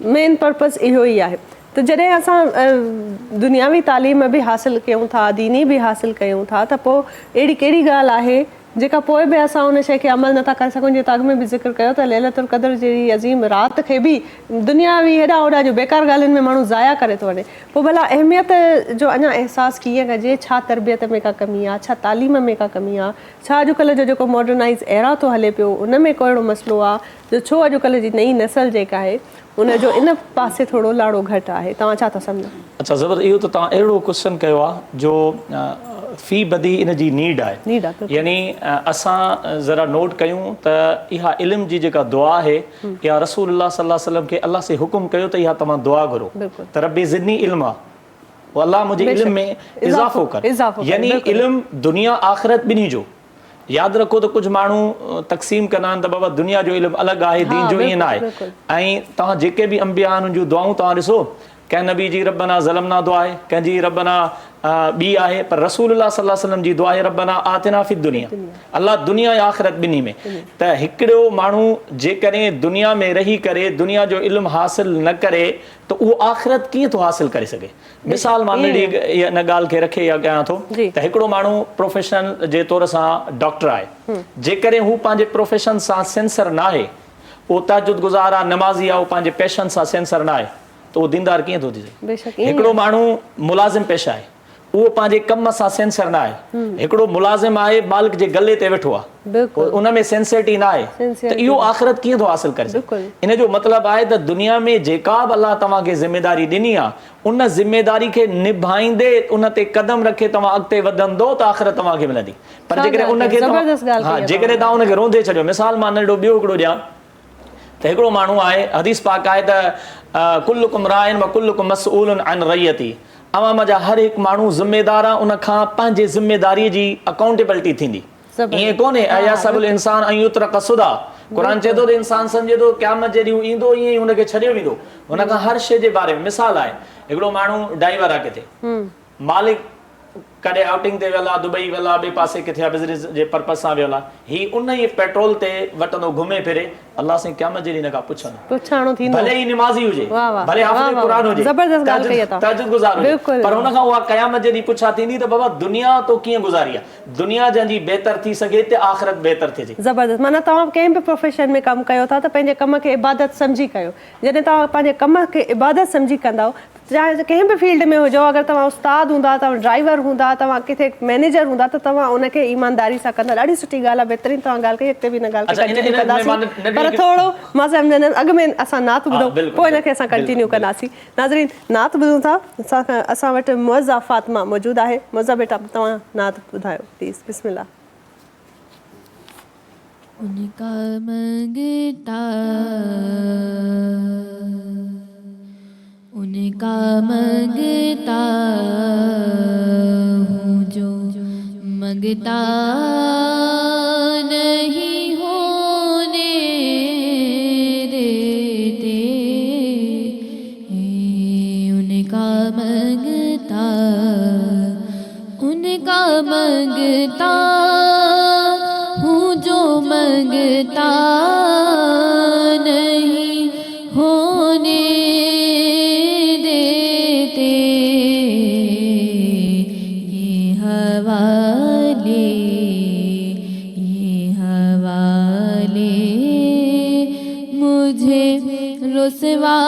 मेन पर्पज़ इहो ई आहे। त जॾहिं असां दुनियावी तालीम बि हासिलु कयूं था, दीनी बि हासिलु कयूं था, त पोइ अहिड़ी कहिड़ी ॻाल्हि आहे जेका पोइ बि असां उन शइ खे अमल नथा करे सघूं। जीअं त अॻु में बि ज़िक्र कयो त लैलतुल क़द्र जहिड़ी अज़ीम राति खे बि दुनियावी हेॾा होॾा जो बेकार ॻाल्हियुनि में माण्हू ज़ाया करे थो वञे। पोइ भला अहमियत जो अञा अहसासु कीअं कजे, छा तरबियत में का कमी आहे, छा तालीम में का कमी आहे, छा अॼुकल्ह जो जेको मॉडर्नाइज़ एरा थो हले पियो उन में कहिड़ो मसइलो आहे, जो छो अॼुकल्ह जी नई नसल जेका आहे उनजो इन पासे थोरो लाड़ो घटि आहे, तव्हां छा था सम्झो? अच्छा ज़बर, इहो त तव्हां अहिड़ो क्वेश्चन कयो आहे जो फ़ी बदी इन जी नीड आहे। यानी असां ज़रा नोट कयूं त इहा इल्म जी जेका दुआ आहे, इहा रसूलुल्लाह सल्लल्लाहु अलैहि वसल्लम खे अल्लाह से हुकुम कयो त इहा तव्हां दुआ घुरो त रब्बी ज़िदनी इल्मा, अल्लाह मुंहिंजे इल्म में इज़ाफ़ो कर। यानी इल्म दुनिया आख़िरत ॿिन्ही जो। यादि रखो त कुझु माण्हू तक़सीम कंदा आहिनि त बाबा दुनिया जो इल्मु अलॻि आहे, दीन जो ईअं न आहे। ऐं तव्हां जेके बि अंबिया आहिनि जूं दुआऊं तव्हां ॾिसो, कंहिं नबी जी रब्बना ज़लमना दुआ आहे, कंहिंजी रब्बना ॿी आहे, पर रसूलुल्लाह सल्लल्लाहु अलैहि वसल्लम जी दुआ आहे रब्बना आतिना फ़ी दुनिया, अल्लाह दुनिया या आख़िरत ॿिन्ही में। त हिकिड़ो माण्हू जेकॾहिं दुनिया में रही करे दुनिया जो इल्मु हासिलु न करे त उहो आख़िरत कीअं थो हासिलु करे सघे? मिसाल मां नंढी इन ॻाल्हि खे रखे या कयां थो त हिकिड़ो माण्हू प्रोफेशन जे तौर सां डॉक्टर आहे, जेकॾहिं हू पंहिंजे प्रोफेशन सां सेंसर न आहे, उहो तहजुद गुज़ार आहे, नमाज़ी आहे, उहो पंहिंजे पैशन सां सेंसर न आहे, त उहो दीनदार कीअं थो थी सघे? हिकिड़ो माण्हू मुलाज़िम पेशा आहे, उहो पंहिंजे कम सां सेंसर न आहे। हिकिड़ो मुलाज़िम आहे, मालिक जे गले ते वेठो आहे, उन में सेंसिटी न आहे, त इहो आख़िरत कीअं थो हासिलु करे सघे? इन जो मतिलबु आहे त दुनिया में जेका बि अल्लाह तव्हांखे ज़िमेदारी ॾिनी आहे, उन ज़िमेदारी खे निभाईंदे उन ते क़दम रखे तव्हां अॻिते वधंदो त आख़िरत तव्हांखे मिलंदी। पर जेकॾहिं उनखे जेकॾहिं तव्हां उनखे रोंदे छॾियो, मिसाल मां नंढो ॿियो हिकिड़ो ॾियां त हिकिड़ो माण्हू आहे, हदीस पाक आहे त कुल्लुकुम राइन व कुल्लुकुम मसऊलुन अन रइयती, अवाम जा हर हिकु माण्हू ज़िम्मेदार आहे, उन खां पंहिंजे ज़िम्मेदारीअ जी अकाउंटेबिलिटी थींदी। ईअं कोन्हे अयहसबुल इंसान अन युत्रक सुदा, क़ुरान चए थो त इंसान सम्झे थो क़यामत जे ॾींहुं ईंदो ईअं ई हुनखे छॾियो वेंदो। हुन खां हर शइ जे बारे में मिसाल आहे, हिकिड़ो माण्हू ड्राइवर आहे किथे, मालिक कॾहिं आउटिंग ते वियल आहे, दुबई वियल आहे, ॿिए पासे किथे आहे, बिज़नेस जे पर्पज़ सां वियल आहे, हीउ उन ई पेट्रोल ते वठंदो घुमे फिरे, अल्लाह से क़यामत जे ॾींहुं हिन खां पुछंदो, भले ई निमाज़ी हुजे, भले हाफ़िज़ क़ुरान हुजे, तहज्जुद गुज़ार हुजे, पर हुन खां उहा क़यामत जे ॾींहुं पुछा थींदी त बाबा दुनिया तो कीअं गुज़ारी आहे, दुनिया जंहिंजी बहितर थी सघे त आख़िरत बहितर थिए। ज़बरदस्त। माना तव्हां कंहिं बि प्रोफेशन में कमु कयो था त पंहिंजे कम खे इबादत सम्झी कयो। जॾहिं तव्हां पंहिंजे कम खे इबादत सम्झी कंदव, चाहे कंहिं बि फील्ड में हुजो, अगरि तव्हां उस्ताद हूंदा, तव्हां ड्राइवर हूंदा, तव्हां किथे मैनेजर हूंदा, त तव्हां उनखे ईमानदारी सां कंदा। ॾाढी सुठी ॻाल्हि आहे, बहितरीन तव्हां ॻाल्हि कई, हिते बि हिन ॻाल्हि खे कंटिन्यू कंदासीं, पर थोरो मां सम्झंदमि अॻु में असां नात ॿुधूं, पोइ हिनखे असां कंटिन्यू कंदासीं। नाज़रीन, नात ॿुधूं था, असां वटि मुअज़्ज़ा फ़ातिमा मौजूदु आहे। मुअज़्ज़ा बेटा, तव्हां नात ॿुधायो प्लीज़, बिस्मिल्लाह। उनका मंगता उनका मंगता हूँ जो मंगता नहीं होने देते, उनका मंगता हूँ जो मंगता नहीं होने देते, ये हवाले मुझे रुसवा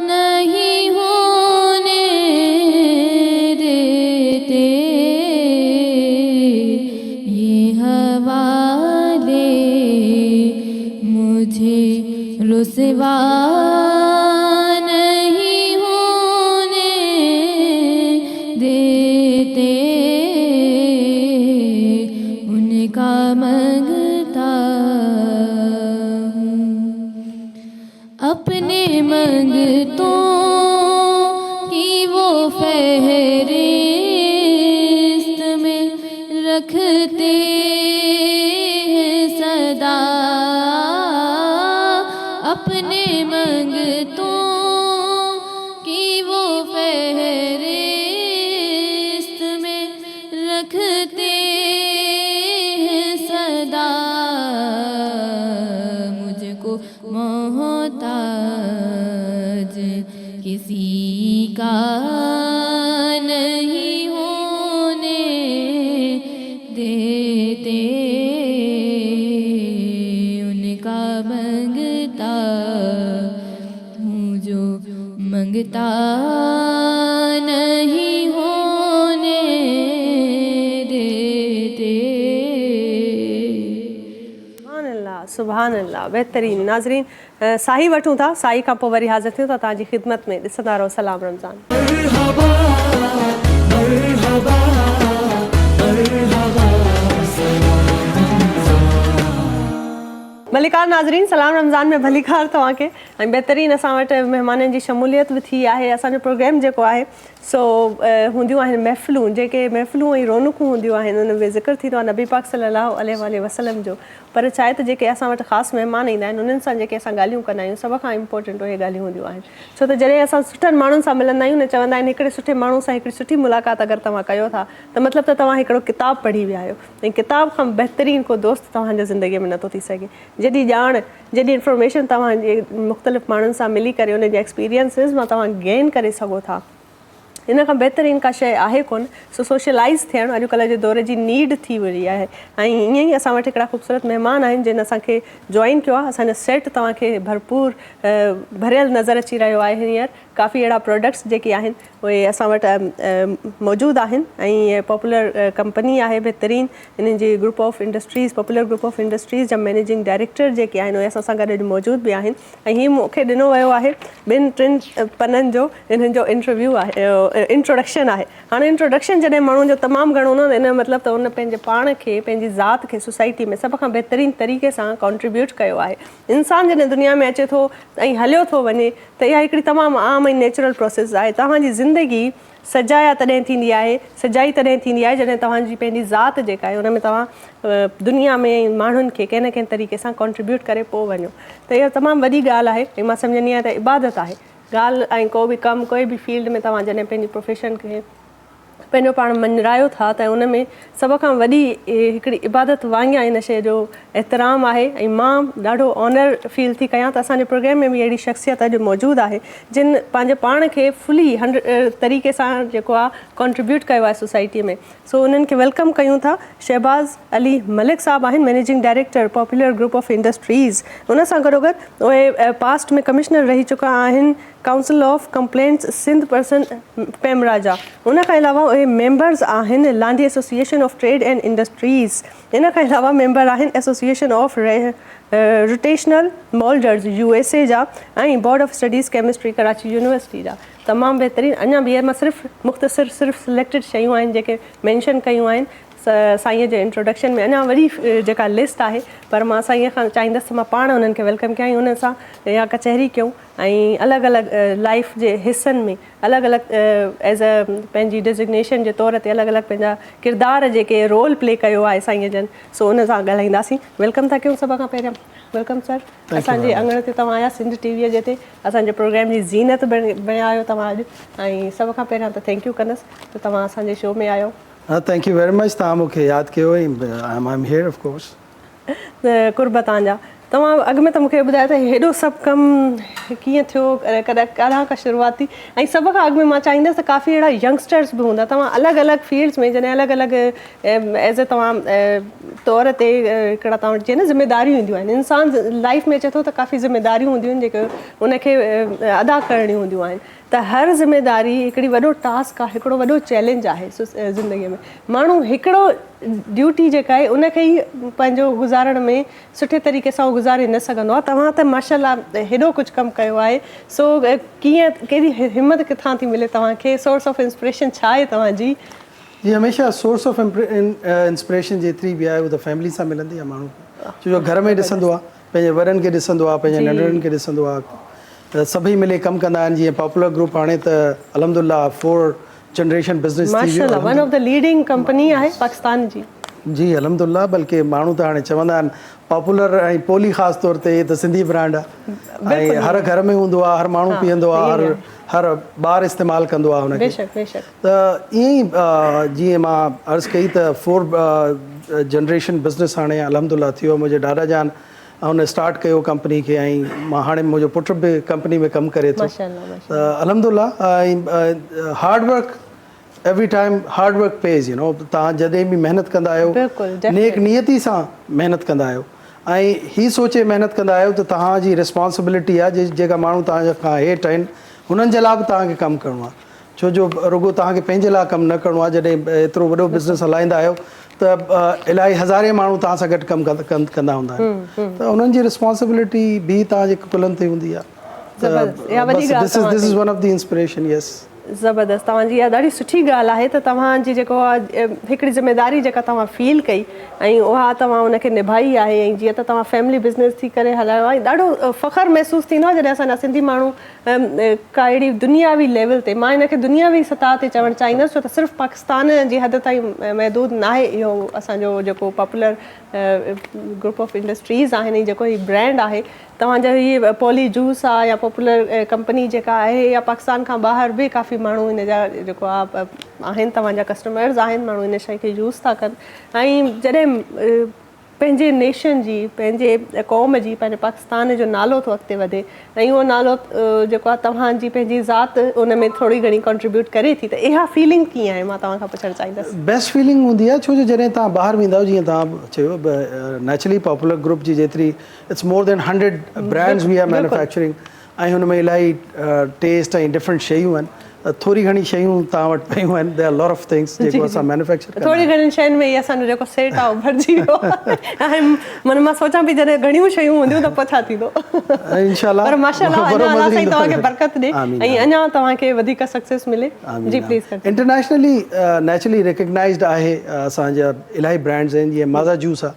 नहीं होने देते, ये हवाले मुझे रुसवा नहीं होने देते, उनका मंगता हूँ अपने मंगतों सदा मुझको मोहताज किसी का नहीं होने देते, उनका मंगता हूँ जो मंगता नहीं होने देते। सुभान अल्लाह, बहितरीन। नाज़रीन, साही वठूं था, साही खां पोइ वरी हाज़िर थियूं था तव्हांजी ख़िदमत में। ॾिसंदा रहो सलाम रमज़ान। भलीकार नाज़रीन, सलाम रमज़ान में भलीकार तव्हांखे। ऐं बहितरीन असां वटि महिमाननि जी शमूलियत बि थी आहे। असांजो प्रोग्राम जेको आहे सो हूंदियूं आहिनि महफ़िलूं, जेके महफ़िलूं ऐं रौनकूं हूंदियूं आहिनि उन में ज़िक्र थींदो आहे नबी पाक सल्लल्लाहु अलैहि वसल्लम जो। पर छा आहे त जेके असां वटि ख़ासि महिमान ईंदा आहिनि उन्हनि सां जेके असां ॻाल्हियूं कंदा आहियूं सभ खां इम्पोर्टेंट उहे ॻाल्हियूं हूंदियूं आहिनि। छो त जॾहिं असां सुठनि माण्हुनि सां मिलंदा आहियूं न, चवंदा आहिनि हिकिड़े सुठे माण्हू सां हिकिड़ी सुठी मुलाक़ात अगरि तव्हां कयो था त मतिलबु त तव्हां हिकिड़ो किताबु पढ़ी विया आहियो। ऐं किताब खां बहितरीन को दोस्त तव्हांजे ज़िंदगीअ में नथो थी सघे। जॾहिं ॼाण, जॾहिं इंफॉर्मेशन तव्हांजे मुख़्तलिफ़ माण्हुनि सां मिली करे उन जे एक्सपीरियंसिस मां तव्हां गेन करे सघो था, इन खां बहितरीन का शइ आहे कोन। सो सोशलाइज़ थियणु अॼुकल्ह जे दौर जी नीड थी वई आहे। ऐं ईअं ई असां वटि हिकिड़ा ख़ूबसूरत महिमान आहिनि जिन असांखे जॉइन कयो आहे। असांजो सेट तव्हांखे भरपूर भरियल नज़र अची रहियो आहे। हींअर काफ़ी अहिड़ा प्रोडक्ट्स जेके आहिनि उहे असां वटि मौजूदु आहिनि। ऐं पॉपुलर कंपनी आहे बहितरीन, इन्हनि जी group of industries, popular group of industries जा मैनेजिंग डायरेक्टर जेके आहिनि उहे असां सां गॾु मौजूदु बि आहिनि। ऐं हीअ मूंखे ॾिनो वियो आहे 2-3 पननि जो इन्हनि जो इंटरव्यू आहे, इंट्रोडक्शन आहे। हाणे इंट्रोडक्शन जॾहिं माण्हुनि जो तमामु घणो हूंदो इन जो मतिलबु त उन पंहिंजे पाण खे, पंहिंजी ज़ात खे सोसाइटी में सभ खां बहितरीन तरीक़े सां कॉन्ट्रीब्यूट कयो आहे। इंसानु जॾहिं दुनिया में अचे थो ऐं हलियो थो वञे त इहा हिकिड़ी तमामु आम ऐं नेचुरल प्रोसेस आहे। तव्हांजी ज़िंदगी सजाया तॾहिं थींदी आहे, सजाई तॾहिं थींदी आहे जॾहिं तव्हांजी पंहिंजी ज़ात जेका आहे उन में तव्हां दुनिया में माण्हुनि खे कंहिं न कंहिं तरीक़े सां कॉन्ट्रीब्यूट करे पोइ वञो। त इहा तमामु वॾी ॻाल्हि आहे ऐं मां सम्झंदी आहियां त इबादत आहे ॻाल्हि। ऐं को बि कमु, कोई बि फील्ड में तव्हां जॾहिं पंहिंजी प्रोफेशन खे पंहिंजो पाण मञरायो था त उन में सभ खां वॾी हिकिड़ी इबादत वांगुरु इन शइ जो एतिराम आहे। ऐं मां ॾाढो ऑनर फील थी कयां त असांजे प्रोग्राम में बि अहिड़ी शख़्सियत अॼु मौजूदु आहे जिन पंहिंजे पाण खे फुली 100 तरीक़े सां जेको आहे कॉन्ट्रीब्यूट कयो आहे सोसाइटीअ में। सो उन्हनि खे वेलकम कयूं था। शहबाज़ अली मलिक साहब आहिनि, managing director popular group of industries. उन सां गॾोगॾु उहे पास्ट में कमिश्नर रही चुका आहिनि council of complaints Sindh person PEMRA जा। उन खां अलावा उहे मेंबर्स आहिनि Landhi association of trade and industries. इन खां अलावा मेंबर आहिनि association of rotational moulders USA जा ऐं board of studies chemistry Karachi university जा। तमामु बहितरीन। अञा बि मां सिर्फ़ु सिलेक्टेड शयूं आहिनि जेके मेंशन कयूं आहिनि साईंअ जे इंट्रोडक्शन में। अञा वरी जेका लिस्ट आहे पर मां साईंअ खां चाहींदसि त मां पाण उन्हनि खे वेलकम कयां ऐं उन सां या कचहरी कयूं ऐं अलॻि अलॻि लाइफ जे हिसनि में अलॻि अलॻि एज़ अ पंहिंजी डिज़िग्नेशन जे तौर ते अलॻि अलॻि पंहिंजा किरदार जेके रोल प्ले कयो आहे साईंअ जन, सो उन सां ॻाल्हाईंदासीं। वेलकम था कयूं सभ खां पहिरियों। Welcome sir. असांजे अंगण ते तव्हां आया सिंध टीवीअ जे ते, असांजे प्रोग्राम जी ज़ीनत बणिया आहियो तव्हां अॼु। ऐं सभ खां पहिरियों त थैंक यू कंदसि त तव्हां असांजे शो में आयो। Thank you very much. तव्हां मूंखे यादि कयो I am here of course. कुर्ब तव्हांजा। तव्हां अॻु में त मूंखे ॿुधायो त हेॾो सभु कमु कीअं थियो, कॾहिं काॾां खां शुरूआत थी, ऐं सभ खां अॻु में मां चाहींदसि त काफ़ी अहिड़ा यंगस्टर्स बि हूंदा। तव्हां अलॻि अलॻि फील्ड्स में जॾहिं अलॻि अलॻि एज़ अ तव्हां तौर ते हिकिड़ा तव्हां वटि जीअं न ज़िमेदारियूं ईंदियूं आहिनि। इंसानु लाइफ में अचे थो त काफ़ी ज़िमेदारियूं हूंदियूं आहिनि जेके उनखे अदा करणियूं हूंदियूं आहिनि। त हर ज़िमेदारी हिकिड़ी वॾो टास्क आहे, हिकिड़ो वॾो चैलेंज आहे ज़िंदगीअ में। माण्हू हिकिड़ो ड्यूटी जेका आहे उनखे ई पंहिंजो गुज़ारण में सुठे तरीक़े सां गुज़ारे न सघंदो आहे। तव्हां त माशाल्लाह हेॾो कुझु कमु कयो आहे। सो कीअं, कहिड़ी हिमत किथां थी मिले तव्हांखे? सोर्स ऑफ इंस्पिरेशन छा आहे तव्हांजी? जी हमेशह सोर्स ऑफ इंस्पिरेशन जेतिरी बि आहे उहा त फैमिली सां मिलंदी आहे माण्हू। छो जो घर में ॾिसंदो आहे, पंहिंजे वॾनि खे ॾिसंदो आहे, पंहिंजे नंढड़नि खे ॾिसंदो आहे, त सभई मिली कमु कंदा आहिनि। जीअं पॉपुलर ग्रुप हाणे त अल्हम्दुलिल्लाह 4 जनरेशन बिज़नेस थी वियो। माशाल्लाह one of the leading company आहे पाकिस्तान जी। जी अल्हम्दुलिल्लाह, बल्कि माण्हू त हाणे चवंदा आहिनि पॉपुलर ऐं पोली ख़ासि तौर ते त सिंधी ब्रांड आहे ऐं हर घर में हूंदो आहे, हर माण्हू पीअंदो आहे, हर ॿार इस्तेमालु कंदो आहे हुनखे। त ईअं ई जीअं मां अर्ज़ु कई त 4 जनरेशन बिज़नेस हाणे अल्हम्दुलिल्लाह थियो। मुंहिंजे ॾाॾा जान हुन स्टार्ट कयो कंपनी खे ऐं मां हाणे मुंहिंजो पुटु बि कंपनी में कमु करे थो। त अल्हम्दुलिल्लाह ऐं hard work every time, hard work page, you know. तव्हां जॾहिं बि महिनत कंदा आहियो, नेक नियती सां महिनत कंदा आहियो ऐं ही सोचे महिनत कंदा आहियो त तव्हांजी रिस्पॉन्सिबिलिटी आहे जेका माण्हू तव्हां खां हेठि आहिनि हुननि जे लाइ बि तव्हांखे कमु करिणो आहे। छो जो रुॻो तव्हांखे पंहिंजे लाइ कमु न करिणो आहे। जॾहिं एतिरो वॾो बिज़नेस हलाईंदा आहियो त इलाही हज़ारे माण्हू तव्हां सां गॾु कमु कंदा हूंदा आहिनि, त उन्हनि जी रिस्पॉन्सिबिलिटी बि तव्हांजे कुलनि ते हूंदी आहे। This is one of the inspiration. Yes, ज़बरदस्त। तव्हांजी इहा ॾाढी सुठी ॻाल्हि आहे त तव्हांजी जेको आहे हिकिड़ी ज़िमेदारी जेका तव्हां फील कई ऐं उहा तव्हां उनखे निभाई आहे ऐं जीअं त तव्हां फैमिली बिज़नेस थी करे हलायो आहे। ॾाढो फ़ख़्रु महसूसु थींदो आहे जॾहिं असांजा सिंधी माण्हू का अहिड़ी दुनियावी लेवल ते, मां हिनखे दुनियावी सतह ते चवणु चाहींदसि छो त सिर्फ़ु पाकिस्तान जी हद ताईं महदूद न आहे इहो असांजो जेको पॉपुलर ग्रुप ऑफ इंडस्ट्रीज़ आहिनि, जेको हीउ ब्रांड आहे तव्हांजा हीअ पॉली जूस आहे या पॉपुलर कंपनी जेका आहे, या पाकिस्तान खां ॿाहिरि बि काफ़ी माण्हू हिन जा जेको आहे आहिनि, तव्हांजा कस्टमर्स आहिनि, माण्हू हिन शइ खे यूज़ था कनि। ऐं जॾहिं पंहिंजे नेशन जी, पंहिंजे क़ौम जी, पंहिंजे पाकिस्तान जो नालो थो अॻिते वधे ऐं उहो नालो जेको आहे तव्हांजी पंहिंजी ज़ात उन में थोरी घणी कॉन्ट्रीब्यूट करे थी, त इहा फीलिंग कीअं आहे? मां तव्हां खां पुछणु चाहींदसि। बेस्ट फीलिंग हूंदी आहे, छो जो जॾहिं तव्हां ॿाहिरि वेंदा आहियो, जीअं तव्हां चयो नेचुरली पॉपुलर ग्रुप जी जेतिरी it's more than 100 brands we are manufacturing ऐं हुन में इलाही टेस्ट ऐं डिफरेंट शयूं आहिनि। थोरी घणी शयूं तव्हां वटि पयूं आहिनि, there are lot of things जेको असां मैन्युफैक्चर थोरी घणी शयुनि में ई असांजो जेको सेट आहे उहो भरिजी वियो ऐं मन मां सोचां पई जॾहिं घणियूं शयूं हूंदियूं त पोइ छा थींदो। इंशाल्लाह, पर माशाल्लाह अञा साईं तव्हांखे बरकत ॾे ऐं अञा तव्हांखे वधीक सक्सेस मिले। जी प्लीज़। इंटरनेशनली नेचुरली रिकग्नाइज़्ड आहे असांजा इलाही ब्रांड्स आहिनि, जीअं माज़ा जूस आहे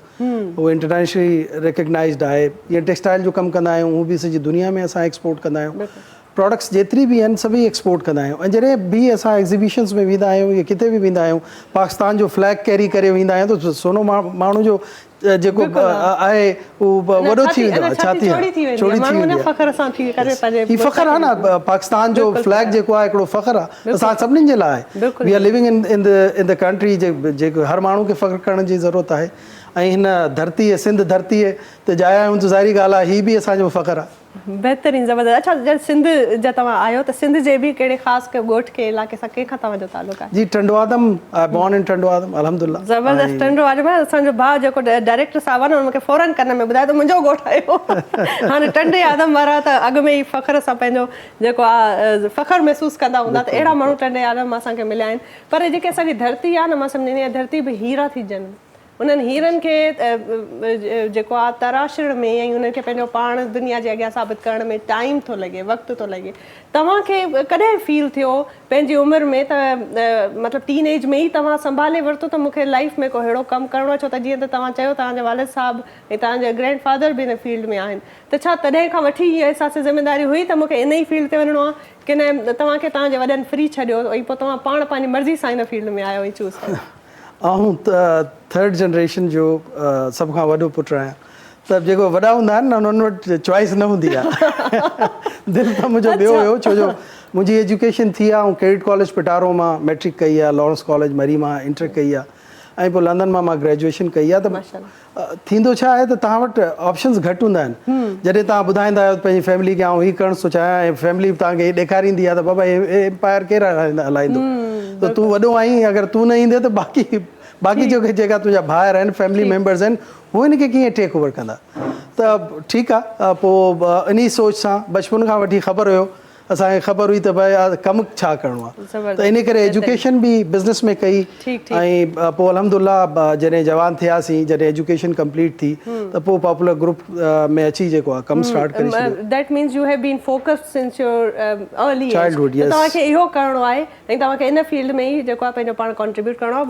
उहो इंटरनेशनली रिकग्नाइज़्ड आहे। जीअं टेक्सटाइल जो कमु कंदा आहियूं, उहो बि सॼी दुनिया में असां एक्सपोर्ट कंदा आहियूं। प्रोडक्ट्स जेतिरी बि आहिनि सभई एक्सपोर्ट कंदा आहियूं ऐं जॾहिं बि असां एग्ज़िबिशन्स में वेंदा आहियूं या किथे बि वेंदा आहियूं, पाकिस्तान जो फ्लैग कैरी करे वेंदा आहियूं त सोनो माण्हू जो जेको आहे उहो वॾो थी वेंदो आहे, छाती चौड़ी थी वेंदी आहे। ही फ़ख़्रु आहे न, पाकिस्तान जो फ्लैग जेको आहे हिकिड़ो फ़ख़्रु आहे असां सभिनीनि जे लाइ। We are living in the country जेको हर माण्हू खे फ़ख़्रु करण जी ज़रूरत आहे ऐं हिन धरती सिंध धरतीअ ते जाया आहियूं त ज़ाहिरी ॻाल्हि आहे, हीअ बि असांजो फ़ख़्रु आहे। बहितरीन, ज़बरदस्त। अच्छा, जॾहिं सिंध जा तव्हां आहियो त सिंध जे बि कहिड़े ख़ासि ॻोठ के इलाइक़े सां कंहिंखां तव्हांजो तालुक़ु आहे? जी टंडवादम, बॉर्न इन टंडवादम अल्हम्दुलिल्लाह। ज़बरदस्त। टंडवादम असांजो भाउ जेको डायरेक्टर साहब आहे न, मूंखे फ़ौरन कन में ॿुधायो त मुंहिंजो ॻोठ आयो। हाणे टंडे आदम वारा त अॻु में ई फ़ख़्र सां पंहिंजो जेको आहे फ़ख़्रु महसूसु कंदा हूंदा, त अहिड़ा माण्हू टंडे आदम असांखे मिलिया आहिनि। पर जेके असांजी धरती आहे न, मां सम्झंदी आहियां धरती बि हीरा थी ॼनि। उन्हनि हीरनि खे जेको आहे तराशण में ऐं उन्हनि खे पंहिंजो पाण दुनिया जे अॻियां साबित करण में टाइम थो लॻे, वक़्तु थो लॻे। तव्हांखे कॾहिं फील थियो पंहिंजी उमिरि में त मतिलबु टीन एज में ई तव्हां संभाले वरितो त मूंखे लाइफ में को अहिड़ो कमु करिणो आहे? छो त जीअं त तव्हां चयो तव्हांजा वालिद साहिबु ऐं तव्हांजा ग्रैंड फादर बि हिन फील्ड में आहिनि, त छा तॾहिं खां वठी हीअ अहसासु ज़िमेदारी हुई त मूंखे इन ई फील्ड ते वञिणो आहे, की न तव्हांखे तव्हांजे वॾनि फ्री छॾियो ऐं पोइ तव्हां पाण पंहिंजी मर्ज़ी सां हिन फील्ड में आयो ऐं चूज़ कयो? ऐं थर्ड जनरेशन जो सभ खां वॾो पुटु आहियां, त जेको वॾा हूंदा आहिनि न उन्हनि वटि चॉइस न हूंदी आहे। दिलि त मुंहिंजो ॿियो हुयो, छो जो मुंहिंजी एजुकेशन थी आहे ऐं क्रेडिट कॉलेज पिटारो मां मैट्रिक कई आहे, लॉरेंस कॉलेज मरी मां इंटर कई आहे ऐं पोइ लंदन मां ग्रेजुएशन कई आहे। त थींदो छा आहे त तव्हां वटि ऑप्शन्स घटि हूंदा आहिनि। जॾहिं तव्हां ॿुधाईंदा आहियो पंहिंजी फैमिली खे आउं हीअ करणु सोचां ऐं फैमिली तव्हांखे हीअ ॾेखारींदी आहे त बाबा हे एम्पायर केरु हलाईंदो, त तूं वॾो आहीं, अगरि तूं न ईंदे त बाक़ी जेका तुंहिंजा भाइर आहिनि, फैमिली मेंबर्स आहिनि, हू हिन खे कीअं टेक ओवर कंदा? त ठीकु आहे, पोइ इन सोच सां बचपन खां वठी ख़बर हुयो, असांखे ख़बर हुई त भई कमु छा करिणो आहे, त इन करे एजुकेशन बि बिज़नेस में कई ऐं पोइ अल्हम्दुलिल्लाह जॾहिं जवान थियासीं, जॾहिं एजुकेशन कंप्लीट थी त पोइ पॉपुलर ग्रुप में अची जेको आहे कमु स्टार्ट करे छॾियो that means you have been focused since your early Childhood, yes. तव्हांखे इहो करिणो आहे ऐं तव्हांखे इन फील्ड में ई जेको आहे पंहिंजो पाण कॉन्ट्रीब्यूट करिणो आहे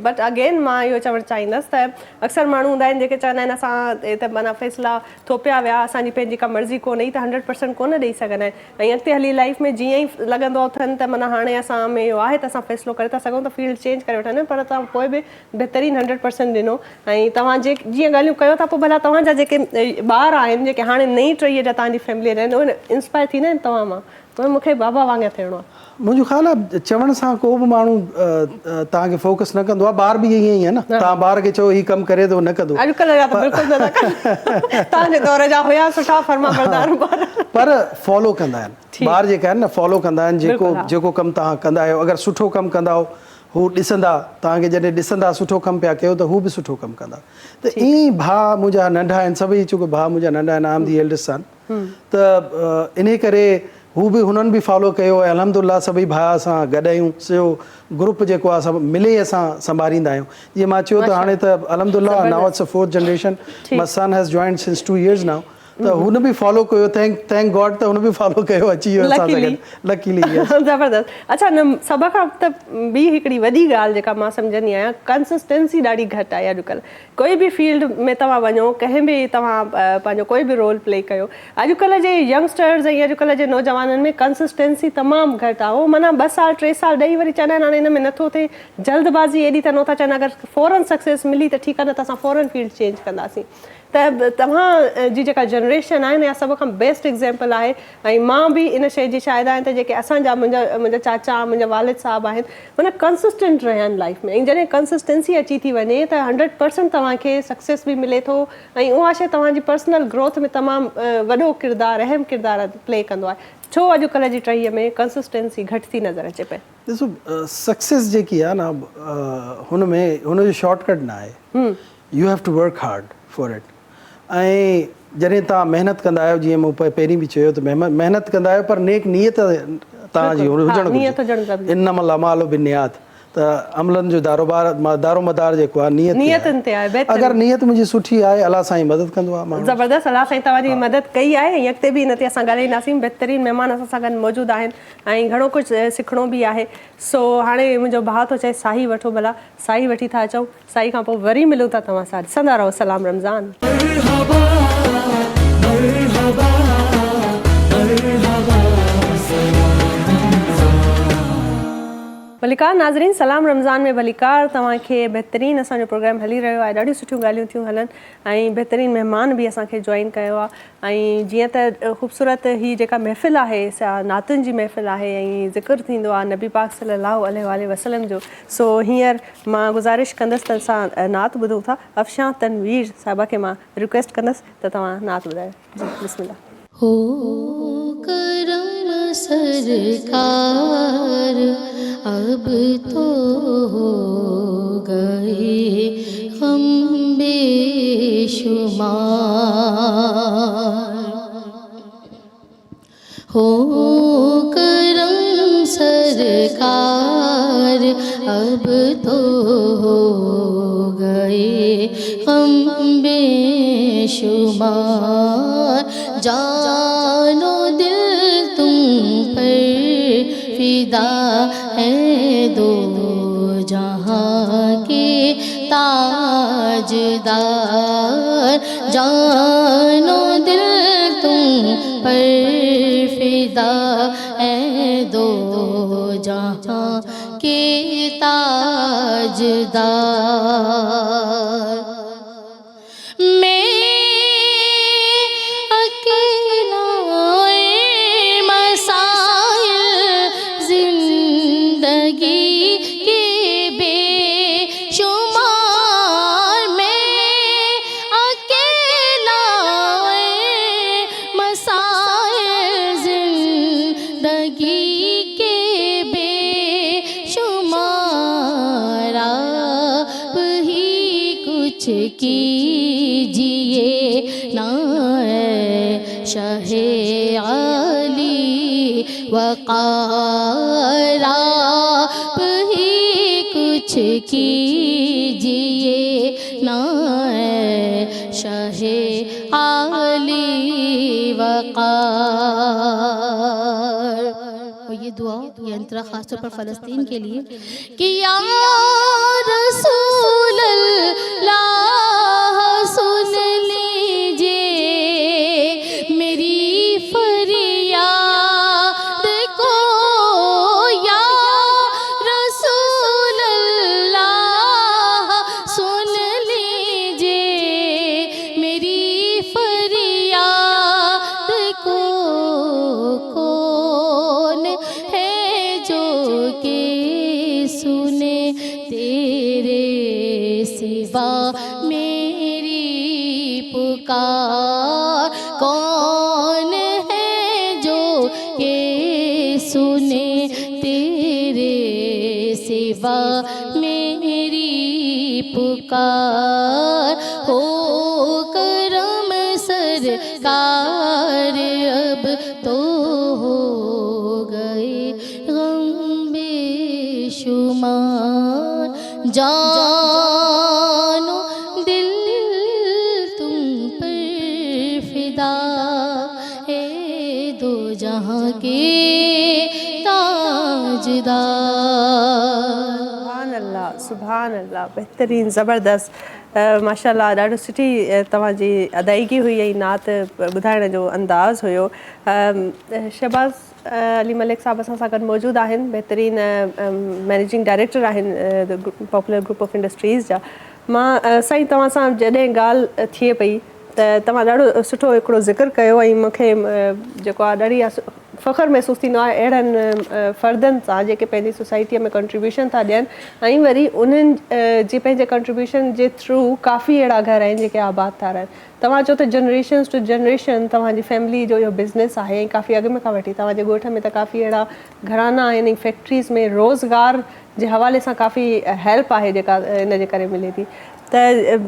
बट अगेन मां इहो चवणु चाहींदसि त अक्सर माण्हू हूंदा आहिनि जेके चवंदा आहिनि असां त माना फ़ैसिला थोपिया विया असांजी पंहिंजी का मर्ज़ी कोन्हे त 100% कोन ॾेई सघंदा आहिनि ऐं अॻिते हली लाइफ में जीअं ई लॻंदो अथनि त माना हाणे असां में इहो आहे त असां फ़ैसिलो करे था सघूं त फील्ड चेंज करे वठंदा आहिनि पर तव्हां पोइ बि बहितरीनु 100% ॾिनो ऐं तव्हां जीअं ॻाल्हियूं कयो था पोइ भला तव्हांजा जेके ॿार आहिनि जेके हाणे नई टईअ जा तव्हांजी फैमिली आहिनि उहे इंस्पायर थींदा आहिनि तव्हां मां त मूंखे बाबा वांगुरु थियणो आहे मुंहिंजो ख़्यालु आहे चवण सां को बि माण्हू तव्हांखे फोकस न कंदो आहे ॿार बि ईअं ई आहे न तव्हां ॿार खे चओ हीउ कमु करे थो न कंदो अॼुकल्ह जा त बिल्कुलु न था कनि तव्हांजे दौर जा हुया सुठा फर्माबरदार पर फॉलो कंदा आहिनि ॿार जेका आहिनि न फॉलो कंदा आहिनि जेको कमु तव्हां कंदा आहियो अगरि सुठो कमु कंदा हू ॾिसंदा तव्हांखे जॾहिं ॾिसंदा सुठो कमु पिया कयो त हू बि सुठो कमु कंदा त ईअं ई भाउ मुंहिंजा नंढा आहिनि सभई छोकी भाउ मुंहिंजा नंढा आहिनि आम दी एल्डेस्ट सन त इन करे हू बि हुननि बि फॉलो कयो ऐं अलहमदुल्ला सभई भाउ असां गॾु आहियूं सॼो ग्रुप जेको आहे सभु मिले असां संभालींदा आहियूं जीअं मां चयो त हाणे त अलहमदुल्ला now it's a 4th generation my son has joined since 2 years now त हुन बि फॉलो कयो थैंक गॉड त हुन बि फॉलो कयो अची वियो असां सां गॾु लकीली ज़बरदस्त अच्छा सभ खां त ॿी हिकिड़ी वॾी ॻाल्हि जेका मां सम्झंदी आहियां कंसिस्टेंसी ॾाढी घटि आहे अॼुकल्ह कोई बि फील्ड में तव्हां वञो कंहिं बि तव्हां पंहिंजो कोई बि रोल प्ले कयो अॼुकल्ह जे यंगस्टर्स ऐं अॼुकल्ह जे नौजवाननि में कंसिस्टेंसी तमामु घटि आहे उहो माना 2 साल 3 साल ॾेई वरी चवंदा आहिनि हाणे हिन में नथो थिए जल्दबाज़ी एॾी त नथा चवनि अगरि फ़ौरन सक्सेस मिली त ठीकु आहे न त असां फ़ौरन फील्ड चेंज कंदासीं त तव्हां जी जेका जनरेशन आहे न इहा सभ खां बेस्ट एग्ज़ाम्पल आहे ऐं मां बि इन शइ जी शायदि आहियां त जेके असांजा मुंहिंजा चाचा मुंहिंजा वालिद साहब आहिनि माना कंसिस्टेंट रहिया आहिनि लाइफ में ऐं जॾहिं कंसिस्टेंसी अची थी वञे त 100% तव्हांखे सक्सेस बि मिले थो ऐं उहा शइ तव्हांजी पर्सनल ग्रोथ में तमामु वॾो किरदारु अहम किरदारु प्ले कंदो आहे छो अॼुकल्ह जी टईअ में कंसिस्टेंसी घटि थी नज़र अचे पई ॾिसो सक्सेस जेकी आहे न हुनजो शॉर्टकट न आहे you have to work hard for it ऐं जॾहिं तव्हां महिनत कंदा आहियो जीअं मूं पहिरीं बि चयो त महिनत कंदा आहियो पर नेक नियत तव्हांजी हुजणु घुरिजे इन्नमल अमालु बिन्नियात त अमलनि जो दारोमदार जेको आहे नियतनि ते आहे अगरि नियत मुंहिंजी सुठी आहे अलाह साईं मदद कंदो आहे ज़बरदस्त अलाह साईं तव्हांजी मदद कई आहे ऐं अॻिते बि इन ते असां ॻाल्हाईंदासीं बहितरीनु महिमान असां सां गॾु मौजूदु आहिनि ऐं घणो कुझु सिखणो बि आहे सो हाणे मुंहिंजो भाउ थो चए साही वठो भला साही वठी था अचूं साही खां पोइ वरी मिलूं था तव्हां सां ॾिसंदा रहो सलाम रमज़ान भलीकार नाज़रीन सलाम रमज़ान में भलीकार तव्हांखे बहितरीनु असांजो प्रोग्राम हली रहियो आहे ॾाढियूं सुठियूं ॻाल्हियूं थियूं हलनि ऐं बहितरीनु महिमान बि असांखे जॉइन कयो आहे ऐं जीअं त ख़ूबसूरत ही जेका महफ़िल आहे सा नातुनि जी महफ़िल आहे ऐं ज़िक्र थींदो आहे नबी पाक सल्लल्लाहु अलैहि वसल्लम जो सो हींअर मां गुज़ारिश कंदसि त असां नात ॿुधूं था अफ़शां तनवीर साहिबा खे मां रिक्वेस्ट कंदसि त तव्हां नात ॿुधायो जी बिस्मिल्लाह हो करम सरकार अब तो हो गए हम बेशुमार हो करम सरकार अब तो हो गए हम बेशुमार जानो दिल तुम पर फिदा है दो जहाँ के ताजदार जानो दिल तुम पर फिदा है दो जहाँ के ताजदार कीजिए ना शाहे आली वक़ार आप ही कुछ कीजिए ना शाहे आली वक़ार। और ये दुआ, ये अंतरा ख़ास तौर पर फ़लस्तीन के लिए कि या रसूल अल्लाह सुन लीजिए मेरी फरियाद को, या रसूल अल्लाह सुन लीजिए मेरी फरियाद को। कौन है जो के सुने तेरे सिवा मेरी पुकार। कौन है जो के सुने तेरे सिवा मेरी पुकार। हो करम सरकार अब तो हो गए गम बेशुमार। जानो दिल तुम पर फिदा है दो जहां के ताजदार। सुभान अल्लाह, सुभान अल्लाह, बहितरीन, ज़बरदस्त, माशाल्लाह, ॾाढो सुठी तव्हांजी अदायगी हुई ऐं नात ॿुधाइण जो अंदाज़ हुयो। शहबाज़ अली मलिक साहब असां सां गॾु मौजूदु आहिनि, बहितरीन मैनेजिंग डायरेक्टर आहिनि पॉपुलर ग्रुप ऑफ इंडस्ट्रीज़ जा। मां साईं तव्हां सां जॾहिं ॻाल्हि थिए पई त तव्हां ॾाढो सुठो हिकिड़ो ज़िक्र कयो ऐं मूंखे जेको आहे ॾाढी फ़ख़्रु महसूसु थींदो आहे अहिड़नि फ़र्दनि सां जेके पंहिंजी सोसाइटीअ में कंट्रीब्यूशन था ॾियनि ऐं वरी उन्हनि जे पंहिंजे कंट्रीब्यूशन जे थ्रू काफ़ी अहिड़ा घर आहिनि जेके आबाद था रहनि। तव्हां चओ त जनरेशन्स टू जनरेशन तव्हांजी फैमिली जो इहो बिज़नेस आहे ऐं काफ़ी अॻु में खां वठी तव्हांजे ॻोठ में त काफ़ी अहिड़ा घराना आहिनि ऐं फैक्ट्रीज़ में रोज़गार जे हवाले सां काफ़ी हेल्प आहे जेका इन जे करे मिले थी। त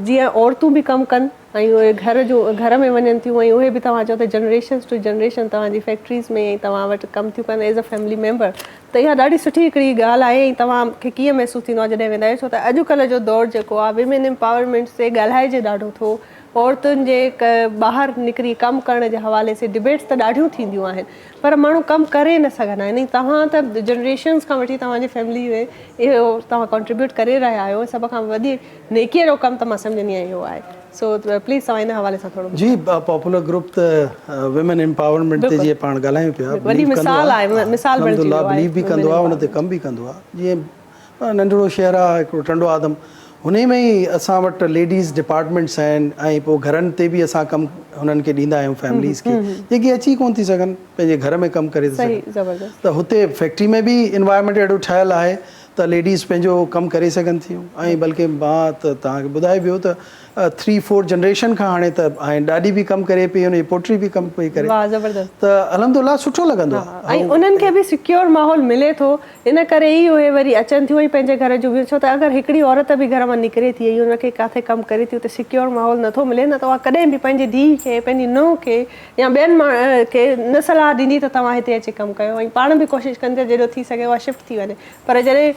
जीअं औरतूं बि कमु कनि ऐं उहे घर में वञनि थियूं ऐं उहे बि तव्हां चओ त जनरेशन्स टू जनरेशन तव्हांजी फैक्ट्रीज़ में ऐं तव्हां वटि कमु थियूं कनि एज़ अ फैमिली मेंबर, त इहा ॾाढी सुठी हिकिड़ी ॻाल्हि आहे। ऐं तव्हांखे कीअं महसूसु थींदो आहे जॾहिं वेंदा आहियो, छो त अॼुकल्ह जो दौरु जेको आहे विमेन एम्पावरमेंट ते ॻाल्हाइजे ॾाढो थो, औरतुनि जे ॿाहिरि निकिरी कमु करण जे हवाले से डिबेट्स त ॾाढियूं थींदियूं आहिनि, पर माण्हू कमु करे न सघंदा आहिनि। ऐं तव्हां त जनरेशन्स खां वठी तव्हांजी फैमिली में इहो तव्हां कॉन्ट्रीब्यूट करे रहिया आहियो, सभ खां वॾी नेकीअ जो कमु त मां सम्झंदी आहियां इहो आहे। सो प्लीज़ तव्हां हिन हवाले सां थोरो जी। पॉपुलर ग्रुप त विमेन एम्पावरमेंट ते जीअं पाण ॻाल्हायूं पिया, वॾी मिसाल आहे, मिसाल बणिजी वियो आहे, बिलीव बि कंदो आहे, हुन ते कमु बि कंदो आहे। जीअं नंढिड़ो शहर आहे हिकिड़ो टंडो आदम, हुन में ई असां वटि लेडीज़ डिपार्टमेंट्स आहिनि ऐं पोइ घरनि ते बि असां कमु हुननि खे ॾींदा आहियूं फैमिलीज़ खे जेकी अची कोन थी सघनि पंहिंजे घर में कमु करे सघनि। त हुते फैक्ट्री में बि इन्वायरमेंट अहिड़ो ठहियलु आहे त लेडीज़ पंहिंजो कमु करे सघनि थियूं। ऐं बल्कि मां त तव्हांखे ॿुधाए वियो त 3-4 जनरेशन खां हाणे त ॾाढी बि कमु करे पई, हुनजी पोटी बि कमु पई करे, त अलहमदुलिल्लाह सुठो लॻंदो आहे। ऐं उन्हनि खे बि सिक्योर माहौल मिले थो, इन करे ई उहे वरी अचनि थियूं ऐं पंहिंजे घर जो बि, छो त अगरि हिकिड़ी औरत बि घर मां निकिरे थी ऐं उनखे किथे कमु करे थी त सिक्योर माहौल नथो मिले न, त उहा कॾहिं बि पंहिंजी धीउ खे, पंहिंजी नुंहुं खे या ॿियनि खे न सलाह ॾींदी त तव्हां हिते अची कमु कयो, ऐं पाण बि कोशिशि कंदी जेॾो थी सघे उहा शिफ्ट थी वञे। पर जॾहिं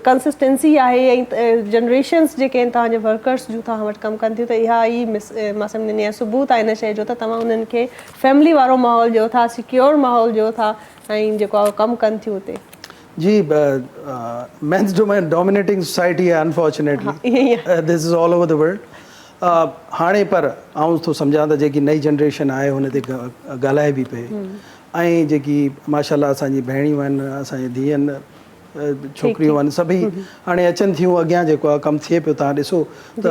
कंसिस्टेंसी आहे ऐं जनरेशन्स जेके आहिनि तव्हांजे वर्कर्स जूं तव्हां वटि कमु कनि थियूं, त इहा ई मां सम्झंदी आहियां सबूत आहे इन शइ जो त तव्हां उन्हनि खे फैमिली वारो माहौल ॾियो था, सिक्योर माहौल ॾियो था ऐं जेको आहे कमु कनि थियूं हुते। जी, मेंस डोमिनेटिंग सोसाइटी आहे unfortunately, this is all over the world. हाणे पर आउं थो सम्झां त जेकी नई जनरेशन आहे हुन ते ॻाल्हाए बि पए, ऐं जेकी माशाल्लाह असांजी भेणियूं आहिनि, असांजी धीअनि छोकिरियूं आहिनि, सभई हाणे अचनि थियूं अॻियां, जेको आहे कमु थिए पियो। तव्हां ॾिसो त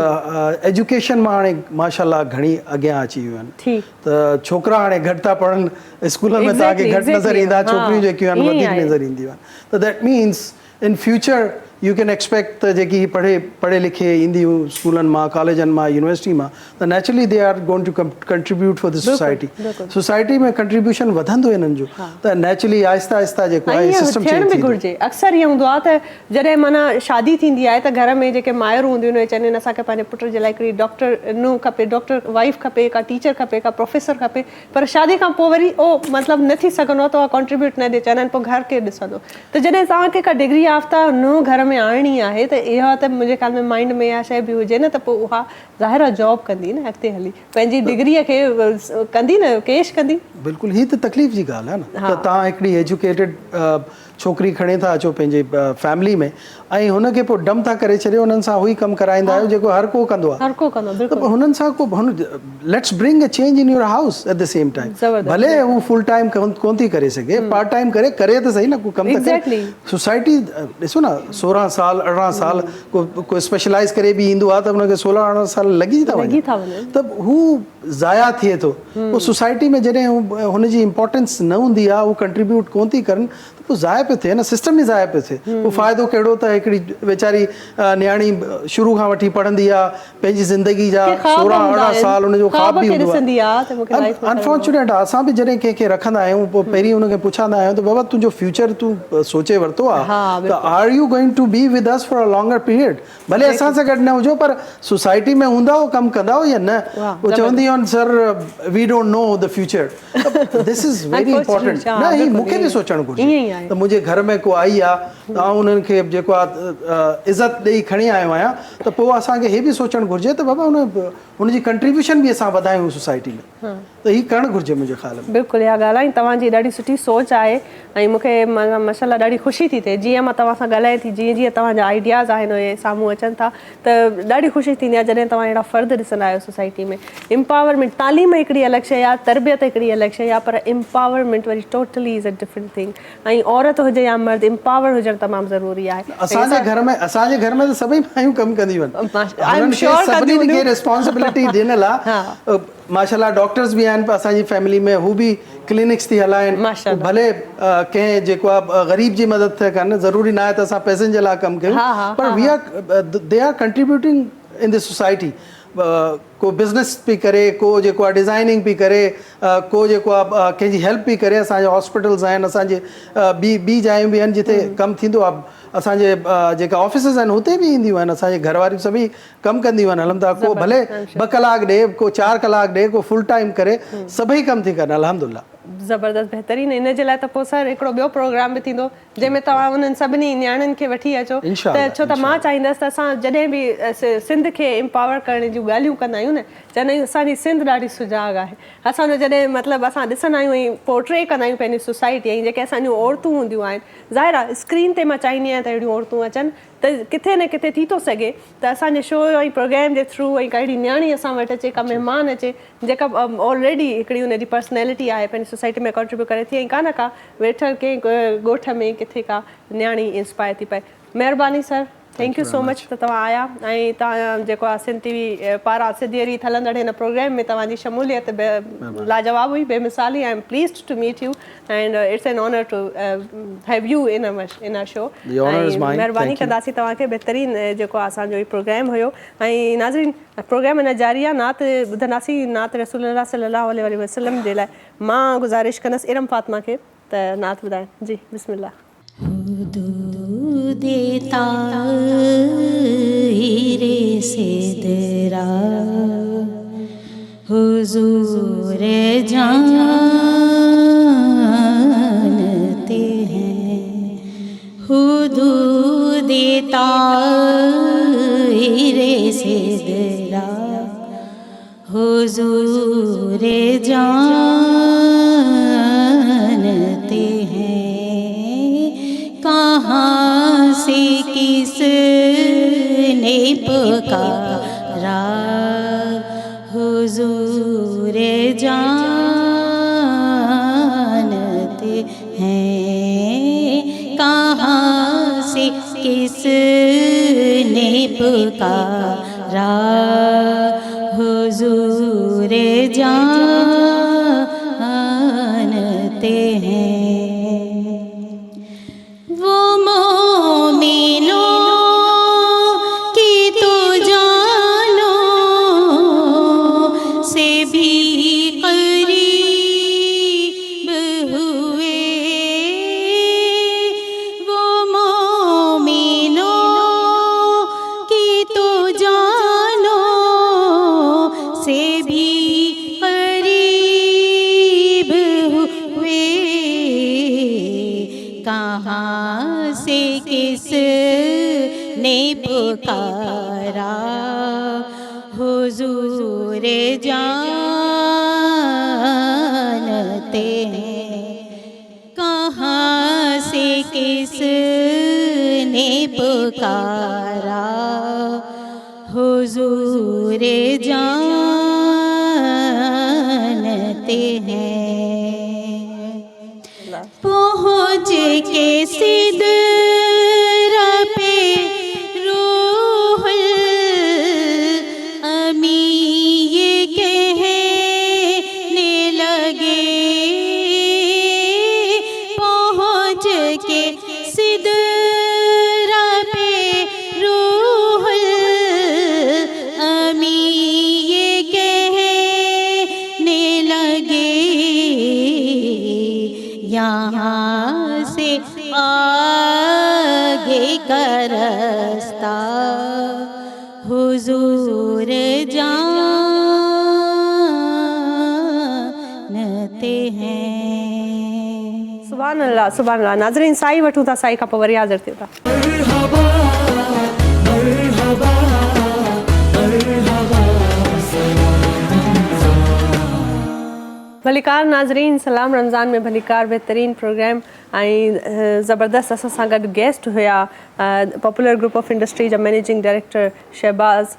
एजुकेशन मां हाणे माशाल्लाह घणी अॻियां अची वियूं आहिनि, त छोकिरा हाणे घटि था पढ़नि, स्कूलनि में तव्हांखे घटि नज़र ईंदा, छोकिरियूं जेकियूं आहिनि वधीक नज़र ईंदियूं आहिनि। त that means in future U can expect त जेकी पढ़े लिखे ईंदियूं स्कूलनि मां, कॉलेजनि मां, यूनिवर्सिटी मां, त naturally they are going to contribute for the society. Society में कंट्रीब्यूशन वधंदो हिननि जो, त नेचुरली आहिस्ता आहिस्ता जेको आहे सिस्टम थियण बि घुरिजे। अक्सर ईअं हूंदो आहे त जॾहिं माना शादी थींदी आहे त घर में जेके माइरूं हूंदियूं आहिनि चवंदियूं आहिनि असांखे पंहिंजे पुट जे लाइ हिकिड़ी डॉक्टर नुंहुं खपे, डॉक्टर वाइफ खपे, का टीचर खपे, का प्रोफेसर खपे, पर शादी खां पोइ वरी उहो मतिलबु न थी सघंदो आहे त उहा कॉन्ट्रीब्यूट न ॾे, चवंदा आहिनि पोइ घर खे ॾिसंदो। त जॾहिं तव्हांखे का डिग्री याफ़्ता नुंहुं घर में आणणी आहे त इहा त मुंहिंजे ख़्याल में माइंड में इहा शइ बि हुजे न त पोइ उहा ज़ाहिर आहे जॉब कंदी न अॻिते हली पंहिंजी डिग्रीअ खे कंदी न केश कंदी। बिल्कुलु ही त तकलीफ़ जी ॻाल्हि आहे न त तव्हां हिकिड़ी एजुकेटेड छोकिरी खणे था अचो पंहिंजे फैमिली में ऐं हुनखे पोइ डम था करे छॾियो हुननि सां उहो ई कमु कराईंदा आहियो जेको हर को कंदो आहे। हर को कंदो त पोइ हुननि सां को let's bring a change in your house at the same time. भले हू फुल टाइम कोन थी करे सघे, पार्ट टाइम करे त सही न, को कमु त करे। सोसाइटी ॾिसो न 16 साल 18 साल को स्पेशलाइज़ करे बि ईंदो आहे त हुनखे 16 18 साल लॻी था वञनि त हू ज़ाया थिए थो। पोइ सोसाइटी में जॾहिं हुनजी इम्पोर्टेंस न हूंदी आहे, हू कंट्रीब्यूट कोन थी करनि त पोइ ज़ाया पियो थिए न, सिस्टम ई ज़ाया पियो थिए। पोइ फ़ाइदो कहिड़ो त हिकिड़ी वेचारी न्याणी शुरू खां वठी पढ़ंदी आहे, पंहिंजी ज़िंदगी जा 16 18 साल हुनजो ख़्वाब बि हूंदो आहे। अनफॉर्चुनेट आहे, असां बि जॾहिं कंहिंखे रखंदा आहियूं पोइ पहिरीं हुनखे पुछंदा आहियूं त बाबा तुंहिंजो फ्यूचर तूं सोचे वरितो आहे त are you going to be with us for a longer period. भले असां सां गॾु न हुजो पर सोसाइटी में हूंदा हो, कमु कंदा हो या न। पोइ चवंदी आहिनि sir we don't know the future. This is very important न, ही मूंखे बि सोचणु घुरिजे त मुंहिंजे घर में को आई आहे त आउं उन्हनि खे जेको आहे इज़त ॾेई खणी आयो आहियां त पोइ असांखे हे बि सोचणु घुरिजे त बाबा हुनजी कंट्रीब्यूशन बि असां वधायूं सोसाइटी में, त ही करणु घुरिजे मुंहिंजे ख़्याल में। बिल्कुलु इहा ॻाल्हि आहे, तव्हांजी ॾाढी सुठी सोच आहे ऐं मूंखे माशाल्लाह ॾाढी ख़ुशी थी थिए जीअं मां तव्हां सां ॻाल्हायां थी, जीअं जीअं तव्हांजा आइडियाज़ आहिनि उहे साम्हूं अचनि था त ॾाढी ख़ुशी थींदी आहे जॾहिं तव्हां अहिड़ा फ़र्द ॾिसंदा आहियो सोसाइटी में। एम्पावरमेंट, तालीम हिकिड़ी अलॻि शइ आहे, तरबियत हिकिड़ी अलॻि शइ आहे, पर एम्पावरमेंट वरी totally is a different thing. ऐं औरत हुजे या मर्द, एम्पावर हुजणु तमामु ज़रूरी आहे। असांजे घर में त सभई मायूं कमु कंदियूं आहिनि, सभिनी खे रिस्पॉन्सिबिलिटी ॾिनल आहे। माशाल्लाह डॉक्टर्स बि आहिनि असांजी फैमिली में, हू बि क्लिनिक्स थी हलाइनि। भले कंहिं जेको आहे ग़रीब जी मदद थिए कनि, ज़रूरी न आहे त असां पैसनि जे लाइ कमु कयूं, पर we are they are contributing in the society. को बिज़नेस पई करे, को जेको आहे डिज़ाइनिंग पई करे, को जेको आहे कंहिंजी हेल्प पई करे। असांजे हॉस्पिटल्स आहिनि, असांजे ॿी जायूं बि आहिनि जिते कमु थींदो आहे। असांजे जेका ऑफिसिस आहिनि हुते बि ईंदियूं आहिनि, असांजे घर वारियूं सभई कमु कंदियूं आहिनि। हलनि था, को भले 2 कलाक ॾे, को 4 कलाक ॾे, को फुल टाइम करे, सभई कमु थी कनि अल्हम्दुलिल्लाह। ज़बरदस्त, बहितरीन। इन जे लाइ त पोइ सर हिकिड़ो ॿियो प्रोग्राम बि थींदो जंहिंमें तव्हां उन्हनि सभिनी न्याणियुनि खे वठी अचो त, छो त मां चाहींदसि त असां जॾहिं बि सिंध खे एम्पावर करण जूं ॻाल्हियूं कंदा आहियूं न, चवंदा आहियूं असांजी सिंध ॾाढी सुजाॻ आहे। असांजो जॾहिं मतिलबु असां ॾिसंदा आहियूं ऐं पोर्ट्रे कंदा आहियूं पंहिंजी सोसाइटी, ऐं जेके असांजूं औरतूं हूंदियूं आहिनि, ज़ाहिर आहे स्क्रीन ते मां चाहींदी आहियां त अहिड़ियूं औरतूं अचनि त किथे न किथे थी थो सघे त असांजे शो ऐं प्रोग्राम जे थ्रू ऐं काई न्याणी असां वटि अचे, का महिमान अचे जेका ऑलरेडी हिकिड़ी हुनजी पर्सनैलिटी आहे, पंहिंजी सोसाइटी में कंट्रीब्यूट करे थी, ऐं का वेठल कंहिं ॻोठ में किथे का न्याणी इंस्पायर थी पए। महिरबानी sir, thank you so much त तव्हां आया ऐं तव्हां जेको आहे सिंध टीवी पारां सिधीअरी हलंदड़ हिन प्रोग्राम में तव्हांजी शमूलियत लाजवाब हुई, बेमिसाल हुई। I am pleased to meet you and it's an honour to have you in a show. महिरबानी कंदासीं तव्हांखे, बहितरीन जेको आहे असांजो ही प्रोग्राम हुयो। ऐं नाज़रीन, प्रोग्राम इन जारी आहे, नात ॿुधंदासीं, नात रसूलुल्लाह सल्लल्लाहु अलैहि वसल्लम जे लाइ। मां गुज़ारिश कंदसि इरम फातिमा खे त नात ॿुधाइनि। जी बिस्मिल्लाह। देता हीरे सिदरा हुजूर जानते हैं, हुदूद ताहीरे सिदरा हुजूर जानते हैं। कहाँ से किसने पुकारा हुजूर जानते हैं। कहाँ से किसने पुकारा हुजूर जानते हैं। कहाँ से किस पुकारा हुजूर जानते हैं कहाँ से किसने पुकारा हुजूर जानते हैं। पहुँच के सिदरा पे रूहुल अमी ये कहने लगे, पहुँच के सिदरा पे रूहुल अमी ये कहने लगे, यहाँ से आगे का रास्ता हुजूर जानते हैं। सुभान अल्लाह सुभान अल्लाह। नाज़रीन साई वठूं था, साई खां पोइ वरी हाज़िर थियूं था। भलीकार नाज़रीन, सलाम रमज़ान में भलीकार बहितरीन प्रोग्राम ऐं ज़बरदस्त असां सां गॾु गेस्ट हुया पॉपुलर ग्रुप ऑफ इंडस्ट्री जा मैनेजिंग डायरेक्टर शहबाज़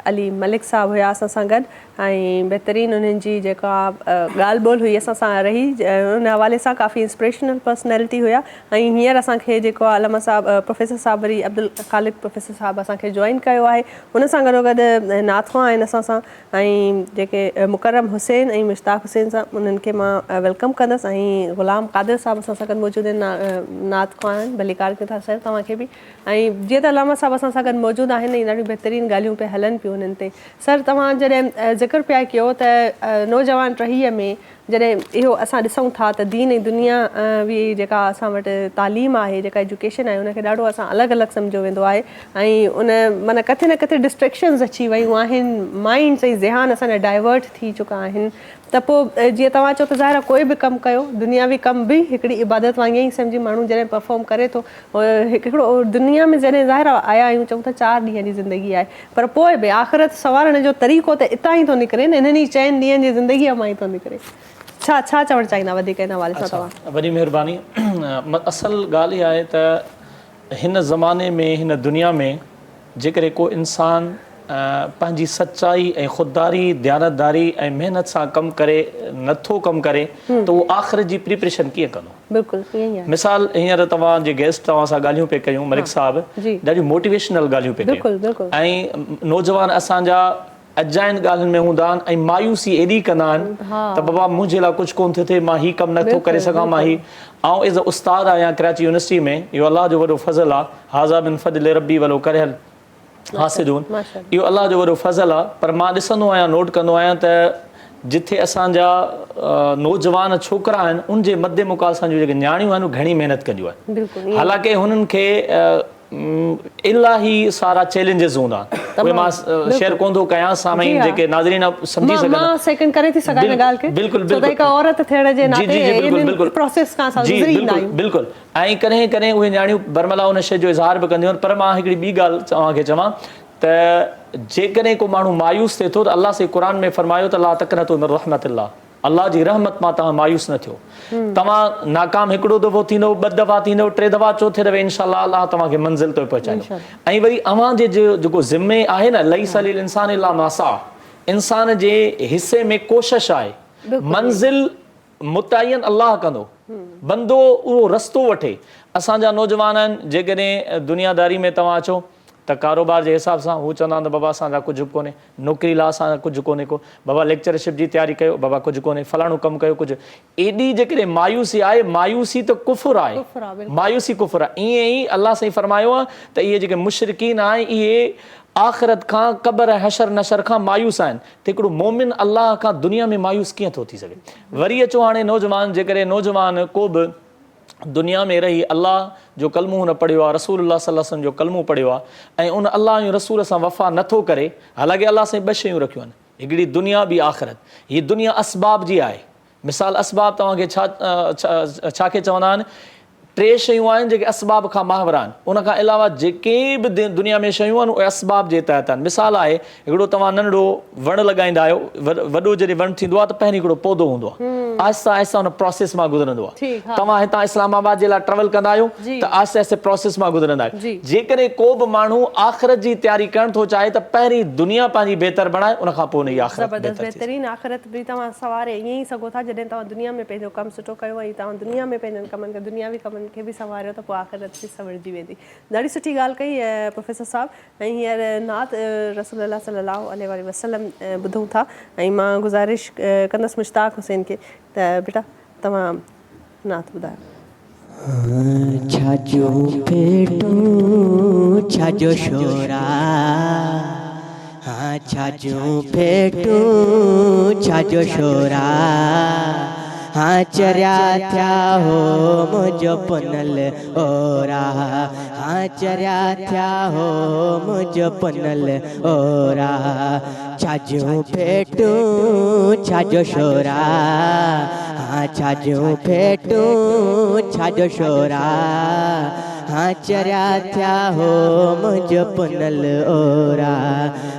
अली मलिक साहब हुया असां सां गॾु ऐं बहितरीन उन्हनि जी जेका ॻाल्हि ॿोल हुई असां सां रही उन हवाले सां काफ़ी इंस्पिरेशनल पर्सनैलिटी हुया। ऐं हींअर असांखे जेको आहे अलामा साहब प्रोफेसर साहब वरी अब्दुल ख़ालिद प्रोफेसर साहब असांखे जॉइन कयो आहे। उन सां गॾोगॾु नात ख़्वां आहिनि असां सां ऐं जेके मुकरम हुसैन ऐं मुश्ताक हुसैन साहब उन्हनि खे मां वेलकम कंदसि ऐं ग़ुलाम क़ादिर साहब असां सां गॾु मौजूदु आहिनि, नात ख़्वां आहिनि। भलीकार कयो था सर तव्हांखे बि। ऐं जीअं त अलामा साहब असां सां गॾु मौजूदु आहिनि, ॾाढियूं बहितरीन ॻाल्हियूं पिया हलनि पियूं उन्हनि ते। सर तव्हां जॾहिं ज़िक्र पिया कयो त नौजवान टहीअ में जॾहिं इहो असां ॾिसूं था त दीन ऐं दुनिया बि जेका असां वटि तालीम आहे, जेका एजुकेशन आहे, उनखे ॾाढो असां अलॻि अलॻि सम्झो वेंदो आहे ऐं उन माना किथे न किथे डिस्ट्रेक्शन्स अची वियूं आहिनि, माइंड्स ऐं ज़हन असांजा डाइवर्ट थी चुका आहिनि। त पोइ जीअं तव्हां चओ त ज़ाहिर कोई बि कमु कयो, दुनियावी कमु बि हिकिड़ी इबादत वांगुरु ई सम्झी माण्हू जॾहिं परफॉर्म करे थो, हिकिड़ो दुनिया में जॾहिं ज़ाहिर आया आहियूं चऊं था 4 ॾींहं जी ज़िंदगी आहे, पर पोइ बि आख़िरत सवारण जो तरीक़ो त इतां ई थो निकिरे न, इन्हनि ई 4 ॾींहंनि जी ज़िंदगीअ मां ई थो निकिरे। छा छा चवणु चाहींदा वधीक हिन हवाले सां तव्हां? वॾी महिरबानी। असल ॻाल्हि इहा आहे त हिन ज़माने में हिन दुनिया में जेकॾहिं को इंसानु पंहिंजी सचाई ऐं ख़ुददारी दयानतदारी ऐं महिनत सां कमु करे नथो कमु करे त उहो आख़िरत जी प्रिपरेशन कीअं कंदो? बिल्कुलु ईअं ई आहे। मिसाल हींअर तव्हांजे गेस्ट तव्हां सां ॻाल्हियूं पिया कयूं मलिक साहब, ॾाढियूं मोटिवेशनल ॻाल्हियूं पिया कयूं ऐं नौजवान असांजा अजाइन ॻाल्हियुनि में हूंदा आहिनि ऐं मायूसी एॾी कंदा आहिनि त बाबा मुंहिंजे लाइ कुझु कोन्ह थो थिए, मां हीउ कमु नथो करे सघां, मां हीउ ऐं एज़ अ उस्ताद आहियां कराची यूनिवर्सिटी में। इहो अलाह जो वॾो फज़ल आहे, हाज़ा मिन फ़ज़्ल रब्बी वलो करहल हासिदून, इहो अलाह जो वॾो फज़ल आहे। पर मां ॾिसंदो आहियां, नोट कंदो आहियां त जिथे असांजा नौजवान छोकिरा आहिनि उन जे मदे मुक़ाबले सां जेके न्याणियूं आहिनि घणी महिनत कंदियूं आहिनि, हालांकि हुननि खे इलाही सारा चैलेंजिस हूंदा आहिनि। उहे मां शेयर कोन थो कयां, साम्हूं जेके नाज़रीन सम्झी सघनि। मां सेकंड करे थी सघां इन ॻाल्हि खे। बिल्कुलु बिल्कुलु हिकु औरत थियण जे नाते इन प्रोसेस खां असां गुज़री ईंदा आहियूं। बिल्कुलु। ऐं कॾहिं कॾहिं उहे न्याणियूं बरमला उन शइ जो इज़हार बि कंदियूं आहिनि। पर मां हिकिड़ी ॿी ॻाल्हि तव्हांखे चवां त जेकॾहिं को माण्हू मायूस थिए थो त अलाह से क़ुर में फरमायो त ला तक़नतू मिन रहमतिल्लाह, अलाह जी रहमत मां तव्हां मायूस न थियो। तव्हां नाकाम हिकिड़ो दफ़ो थींदो, 2 दफ़ा थींदो, 3 दफ़ा, 4थे दफ़े इंशाअल्लाह अलाह तव्हांखे मंज़िल ते पहुचाईंदो। ऐं वरी अव्हां जे जेको ज़िम्मे आहे न, लैसा लिल इंसान इल्ला मा सा, इंसान जे हिसे में कोशिश आहे, मंज़िल मुतयन अलाह कंदो, बंदो उहो रस्तो वठे। असांजा नौजवान आहिनि, जेकॾहिं दुनियादारी में तव्हां अचो त कारोबार जे हिसाब सां हू चवंदा आहिनि त बाबा असांजा कुझु बि कोन्हे, नौकिरी लाइ असांजा कुझु कोन्हे को, बाबा लेक्चरशिप जी तयारी कयो, बाबा कुझु कोन्हे, फलाणो कमु कयो कुझु। एॾी जेकॾहिं मायूसी आहे, मायूसी त कुफ़ुर आहे, मायूसी कुफ़ुर आहे। ईअं ई अलाह साईं फरमायो आहे त इहे जेके मुशरिकीन आहे इहे आख़िरत खां, क़बर हशर नशर खां मायूस आहिनि। त हिकिड़ो मोमिन अलाह खां दुनिया में मायूस कीअं थो थी सघे? वरी अचो हाणे नौजवान, जेकॾहिं नौजवान को बि दुनिया में रही अल्लाह जो कलमो हुन पढ़ियो आहे, रसूलुल्लाह सल्लल्लाहु अलैहि वसल्लम जो कलमो पढ़ियो आहे ऐं उन अल्लाह ऐं रसूल सां वफ़ा नथो करे, हालांकि अल्लाह साईं 2 शयूं रखियूं आहिनि, हिकिड़ी दुनिया ॿी आख़िरत। हीअ दुनिया असबाब जी आहे। मिसाल असबाब तव्हांखे छा खे चवंदा आहिनि? टे शयूं आहिनि जेके असबाब खां माहिर आहिनि, उन खां अलावा जेके बि दुनिया में शयूं आहिनि उहे असबाब जे तहत आहिनि। मिसाल आहे, हिकिड़ो तव्हां नंढड़ो वणु लॻाईंदा आहियो, वॾो जॾहिं वणु थींदो आहे त पहिरीं हिकिड़ो पौधो हूंदो आहे, आहिस्ता आहिस्ता हुन प्रोसेस मां गुज़रंदो आहे। तव्हां हितां इस्लामाबाद जे लाइ ट्रेवल कंदा आहियो त आहिस्ते आहिस्ते प्रोसेस मां गुज़रंदा आहियो। जेकॾहिं को बि माण्हू आख़िरत जी तयारी करणु थो चाहे त पहिरीं दुनिया पंहिंजी बहितर बणाए, उन खां पोइ हुनजी आख़िरत ज़बरदस्त बहितरीन आख़िरत बि तव्हां सवारे ईअं ई सघो था। जॾहिं तव्हां दुनिया में पंहिंजो कमु सुठो कयो ऐं तव्हां दुनिया में पंहिंजनि कमनि खे दुनियावी कमनि खे बि संवारियो त पोइ आख़िरत बि सवरजी वेंदी। ॾाढी सुठी ॻाल्हि कई प्रोफेसर साहब। ऐं हींअर नात रसूलुल्लाह सल्लल्लाहु अलैहि वसल्लम ॿुधूं था ऐं मां गुज़ारिश कंदसि मुश्ताक हुसैन खे त बेटा तव्हां नात ॿुधायो। छाजो भेटो छाजो शोरा, हाँ छाजो भेटो छाजो शोरा, हाँ चरिया थिया हो मुंहिंजो पुनल ओरा, हाँ चरिया थिया हो मुंहिंजो पुनल ओरा, छाजो भेटो छाजो शोरा, हाँ छाजो भेटो छाजो शोरा, हाँ चरिया थिया हो मुंहिंजो पुनल ओरा,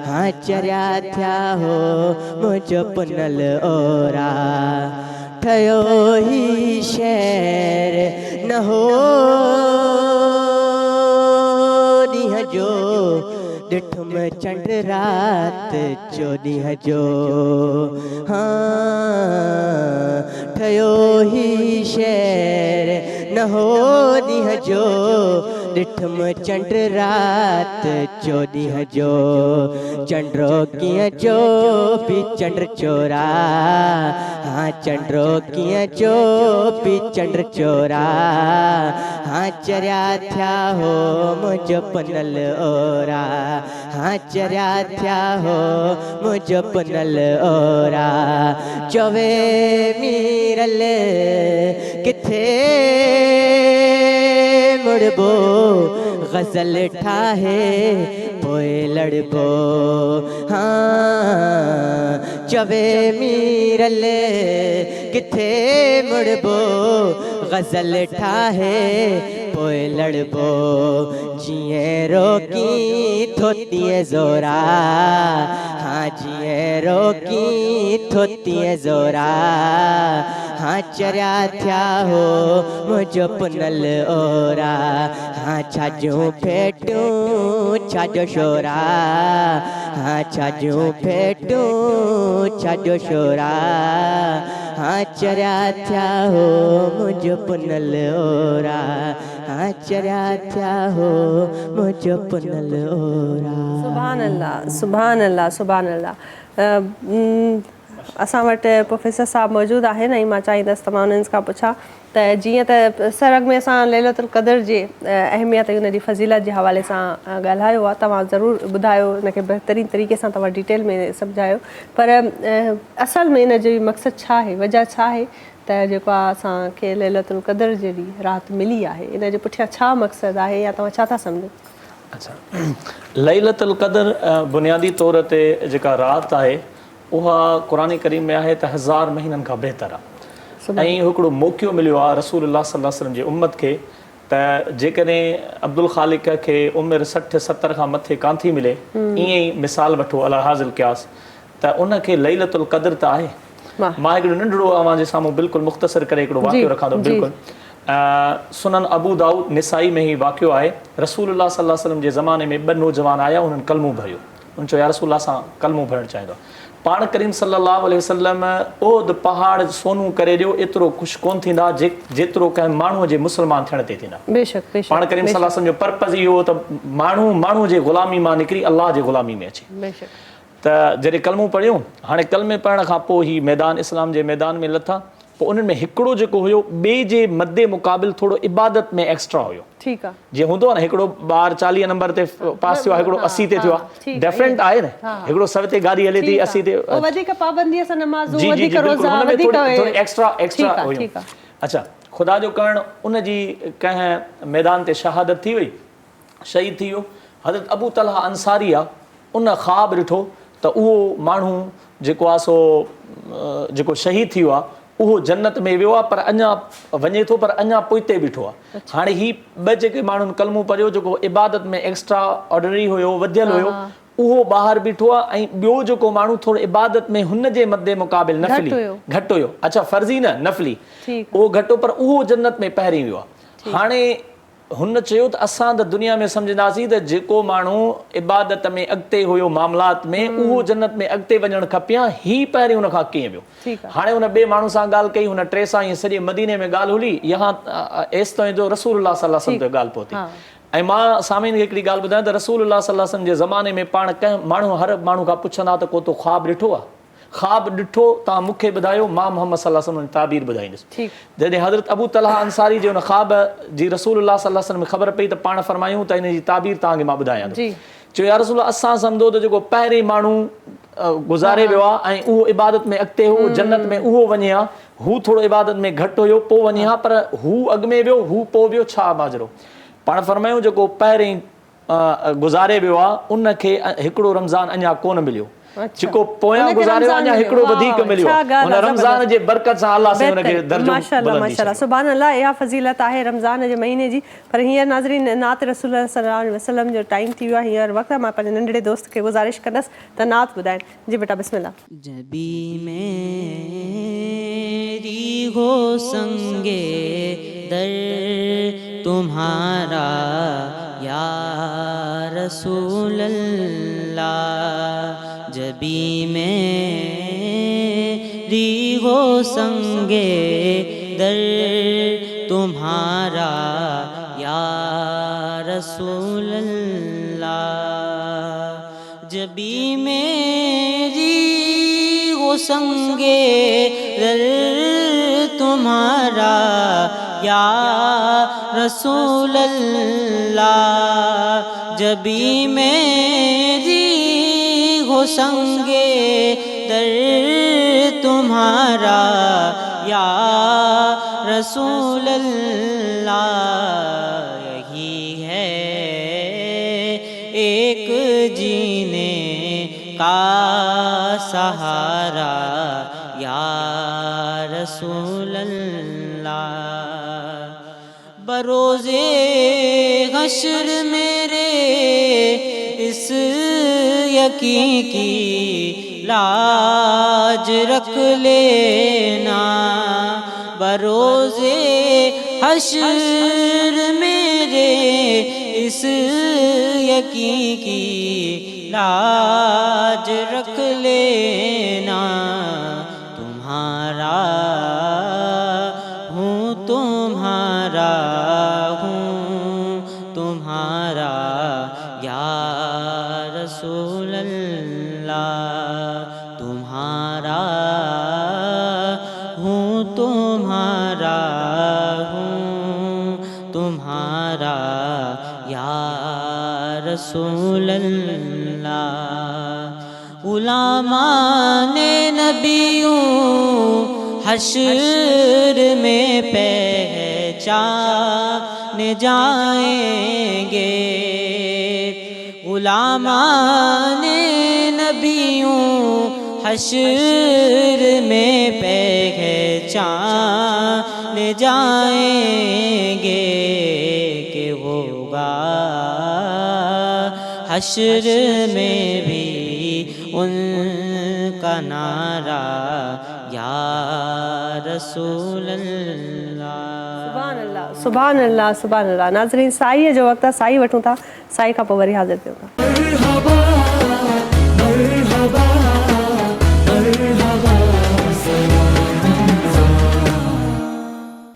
हाँ चरिया थिया हो मुंहिंजो पुनल ओरा, ठहियो ही शहर न हो ॾींहं जो, ॾिठुम चंड रात जो ॾींहं जो, हाँ ठहियो ही शहर न हो ॾींहं जो, ॾिठुम चंड रात जो ॾींहं जो, चंडो कीअं जो बि चंड चोरा, हाँ चंडो कीअं जो बि चंड चोरा, हाँ चरिया थिया हो मुंहिंजो पुनल ओरा, हाँ चरिया थिया हो मुंहिंजो पुनल ओरा, चवे मीरल किथे मुड़बो, गज़ल ठाहे पोइ लड़बो, हाँ चवे मीरल किथे मुड़बो, गज़ल ठाहे पोइ लड़बो, जीअं रोकी थोतीअ ज़ोरा, हाँ जीअं रोकी थोतीअ ज़ोरा, हाँ चरिया थिया हो मुंहिंजो पुनल ओरा, हाँ छाजो भेटो छाजो शोरा, हाँ छाजो भेटो छाजो शोरा, हाँ चरिया थिया हो मुंहिंजो पुनल ओरा, हाँ चरिया थिया हो मुंहिंजो पुनल ओरा। सुभान अल्लाह सुभान अल्लाह सुभान अल्लाह। असां वटि प्रोफेसर साहब मौजूदु आहिनि ऐं मां चाहींदसि त मां उन्हनि खां पुछां त जीअं त सरग में असां लैलतुल क़दर जे अहमियत ऐं उनजी फज़ीलत जे हवाले सां ॻाल्हायो आहे, तव्हां ज़रूरु ॿुधायो उनखे बहितरीन तरीक़े सां तव्हां डिटेल में सम्झायो, पर असल में इन जो मक़सदु छा आहे, वजह छा आहे त जेको आहे असांखे लैलतुल क़दर जहिड़ी राति मिली आहे, इन जे पुठियां छा मक़सदु आहे या तव्हां छा था सम्झो? अच्छा, लैलतुल क़दर बुनियादी तौर ते जेका राति आहे उहा क़ुरान करीम में आहे त 1000 महीननि खां बहितर आहे। ऐं हिकिड़ो मौक़ो मिलियो आहे रसूलुल्लाह सल्लल्लाहु अलैहि वसल्लम जे उम्मत खे त जेकॾहिं अब्दुल ख़ालिक खे उमिरि 60-70 खां मथे कान थी मिले, ईअं ई मिसाल वठो अला हाज़िल क़यास, त उनखे लैलतुल क़दर त आहे। मां हिकिड़ो नंढड़ो अव्हां जे साम्हूं बिल्कुलु मुख़्तसर करे हिकिड़ो वाक़ियो रखां थो। बिल्कुलु सुनन अबू दाऊद निसाई में ही वाक़ियो आहे। रसूलुल्लाह सल्लल्लाहु अलैहि वसल्लम जे ज़माने में 2 नौजवान आया, उन्हनि कलमो भरियो। उन चयो या रसूलुल्लाह सां कलमो भरणु चाहींदो। पाण करीम सल्लल्लाहु अलैहि वसल्लम ओद पहाड़ सोनू करे ॾियो, एतिरो ख़ुशि कोन थींदा जेतिरो कंहिं माण्हूअ जे मुस्लमान थियण ते थींदा। बेशक बेशक। पाण करीम सल्लल्लाहु अलैहि वसल्लम जो पर्पज़ इहो हो त माण्हू जे ग़ुलामी मां निकिरी अल्लाह जे ग़ुलामी में अचे। बेशक। त जॾहिं कलमो पढ़ियो, हाणे कलमे पढ़ण खां पोइ ही मैदान इस्लाम जे मैदान में लथा, पोइ उन्हनि में हिकिड़ो जेको हुयो ॿिए जे मदे मुक़ाबिल थोरो इबादत में एक्स्ट्रा हुयो। ठीकु आहे। जीअं हूंदो आहे न, हिकिड़ो ॿार 40 नंबर ते पास थियो आहे, हिकिड़ो 80 ते थियो आहे, डिफरेंट आहे न। हिकिड़ो 100 ते गाॾी हले थी, 80 ते वधीक पाबंदीअ सां नमाज़ूं, वधीक रोज़ा, वधीक एक्स्ट्रा हुयो। अच्छा, ख़ुदा जो करणु उन जी कंहिं मैदान ते शहादत थी वई, शहीद थी वियो। हज़रत अबू तलहा अंसारी आहे, उन ख़्वाब ॾिठो त उहो माण्हू जेको आहे सो जेको शहीद थी वियो आहे, उहो जन्नत में वियो आहे पर अञा वञे थो पर अञा पोइते बीठो आहे। हाणे ही ॿ जेके माण्हुनि कलमो पढ़ियो जेको इबादत में एक्स्ट्रा ऑर्डनरी हुयो वधियल हुयो उहो ॿाहिरि बीठो आहे ऐं ॿियो जेको माण्हू थोरो इबादत में हुन जे मदे मुक़ाबिल नफ़ली घटि हुयो, अच्छा फर्ज़ी न नफ़ली उहो घटि हो पर उहो जन्नत में पहिरीं वियो आहे। हाणे हुन चयो त असां त दुनिया में सम्झंदासीं त जेको माण्हू इबादत में अॻिते हुयो मामलात में उहो जन्नत में अॻिते वञणु खपे हा, ही पहिरीं हुन खां कीअं वियो। हाणे हुन ॿिए माण्हू सां ॻाल्हि कई, हुन टे सां ईअं सॼे मदीने में ॻाल्हि हुली, यहाँ एसि ताईं जो रसूलुल्लाह सल्लल्लाहु अलैहि वसल्लम ते ॻाल्हि पहुती। ऐं मां सामीन खे हिकिड़ी ॻाल्हि ॿुधायां त रसूलुल्लाह सल्लल्लाहु अलैहि वसल्लम जे ज़माने में पाण कंहिं माण्हू हर माण्हू खां पुछंदा त को तो ख़्वाबु ॾिठो आहे, ख़्वाबु ॾिठो तव्हां मूंखे ॿुधायो, मां मोहम्मद सल्लल्लाहु अलैहि वसल्लम ताबीर ॿुधाईंदुसि। जॾहिं हज़रत अबू तलहा अंसारी जे हुन ख़्वाब जी रसूलुल्लाह सल्लल्लाहु अलैहि वसल्लम में ख़बर पई त पाण फरमायूं त हिन जी ताबीर तव्हांखे मां ॿुधायां थो। चयो या रसूलुल्लाह असां सम्झो त जेको पहिरीं माण्हू गुज़ारे वियो आहे ऐं उहो इबादत में अॻिते हो, जन्नत में उहो वञे हा, हू थोरो इबादत में घटि हुयो पोइ वञे हा, पर हू अॻु में वियो हू पोइ वियो, छा माजरो? पाण फरमायूं जेको पहिरीं गुज़ारे वियो आहे उनखे हिकिड़ो रमज़ान अञा कोन मिलियो, जेको पोयां गुज़ारियो अञा हिकिड़ो वधीक मिलियो, हुन रमज़ान जे बरकत सां अल्लाह से हुनखे दर्जो माशाअल्लाह माशाअल्लाह सुभान अल्लाह। इहा फज़ीलत आहे रमज़ान जे महीने जी। पर हींअर नाज़रीन नात रसूल सल्लल्लाहु अलैहि वसल्लम जो टाइम थी वियो आहे, हींअर वक़्तु आहे मां पंहिंजे नंढड़े दोस्त खे गुज़ारिश कंदसि त नात ॿुधाइनि। जी बेटा बिस्मिल्लाह। जबी मेरी हो संगे दर तुम्हारा या रसूल अल्लाह, जबी मेरी हो संगे दर तुम्हारा या रसूल अल्लाह, जबी मेरी हो संगे दर तुम्हारा या रसूल अल्लाह, जबी मेरी हो संगे दर तुम्हारा या रसूल अल्लाह, यही है एक जीने का सहारा या रसूल अल्लाह, बरोज़े हश्र मेरे इस यकीन की लाज रख लेना, बरोज़े हश्र मेरे इस यकीन की लाज रख लेना, तुम्हारा हूँ तुम्हारा हूँ तुम्हारा या रसूल अल्लाह, तुम्हारा हूँ तुम्हारा हूँ तुम्हारा या रसूल अल्लाह, उलामा ने नबियों हश्र में पहचान जाएंगे, उलामा ने नबियों हश्र में पहचान जाएंगे, कि होगा हश्र में भी उनका नारा या रसूल अल्लाह। सुभान अल्लाह सुभान अल्लाह सुभान अल्लाह। नाज़रीन साईं जो वक़्तु आहे, साईं वठूं था, साईं खां पोइ वरी हाज़िर थियूं था।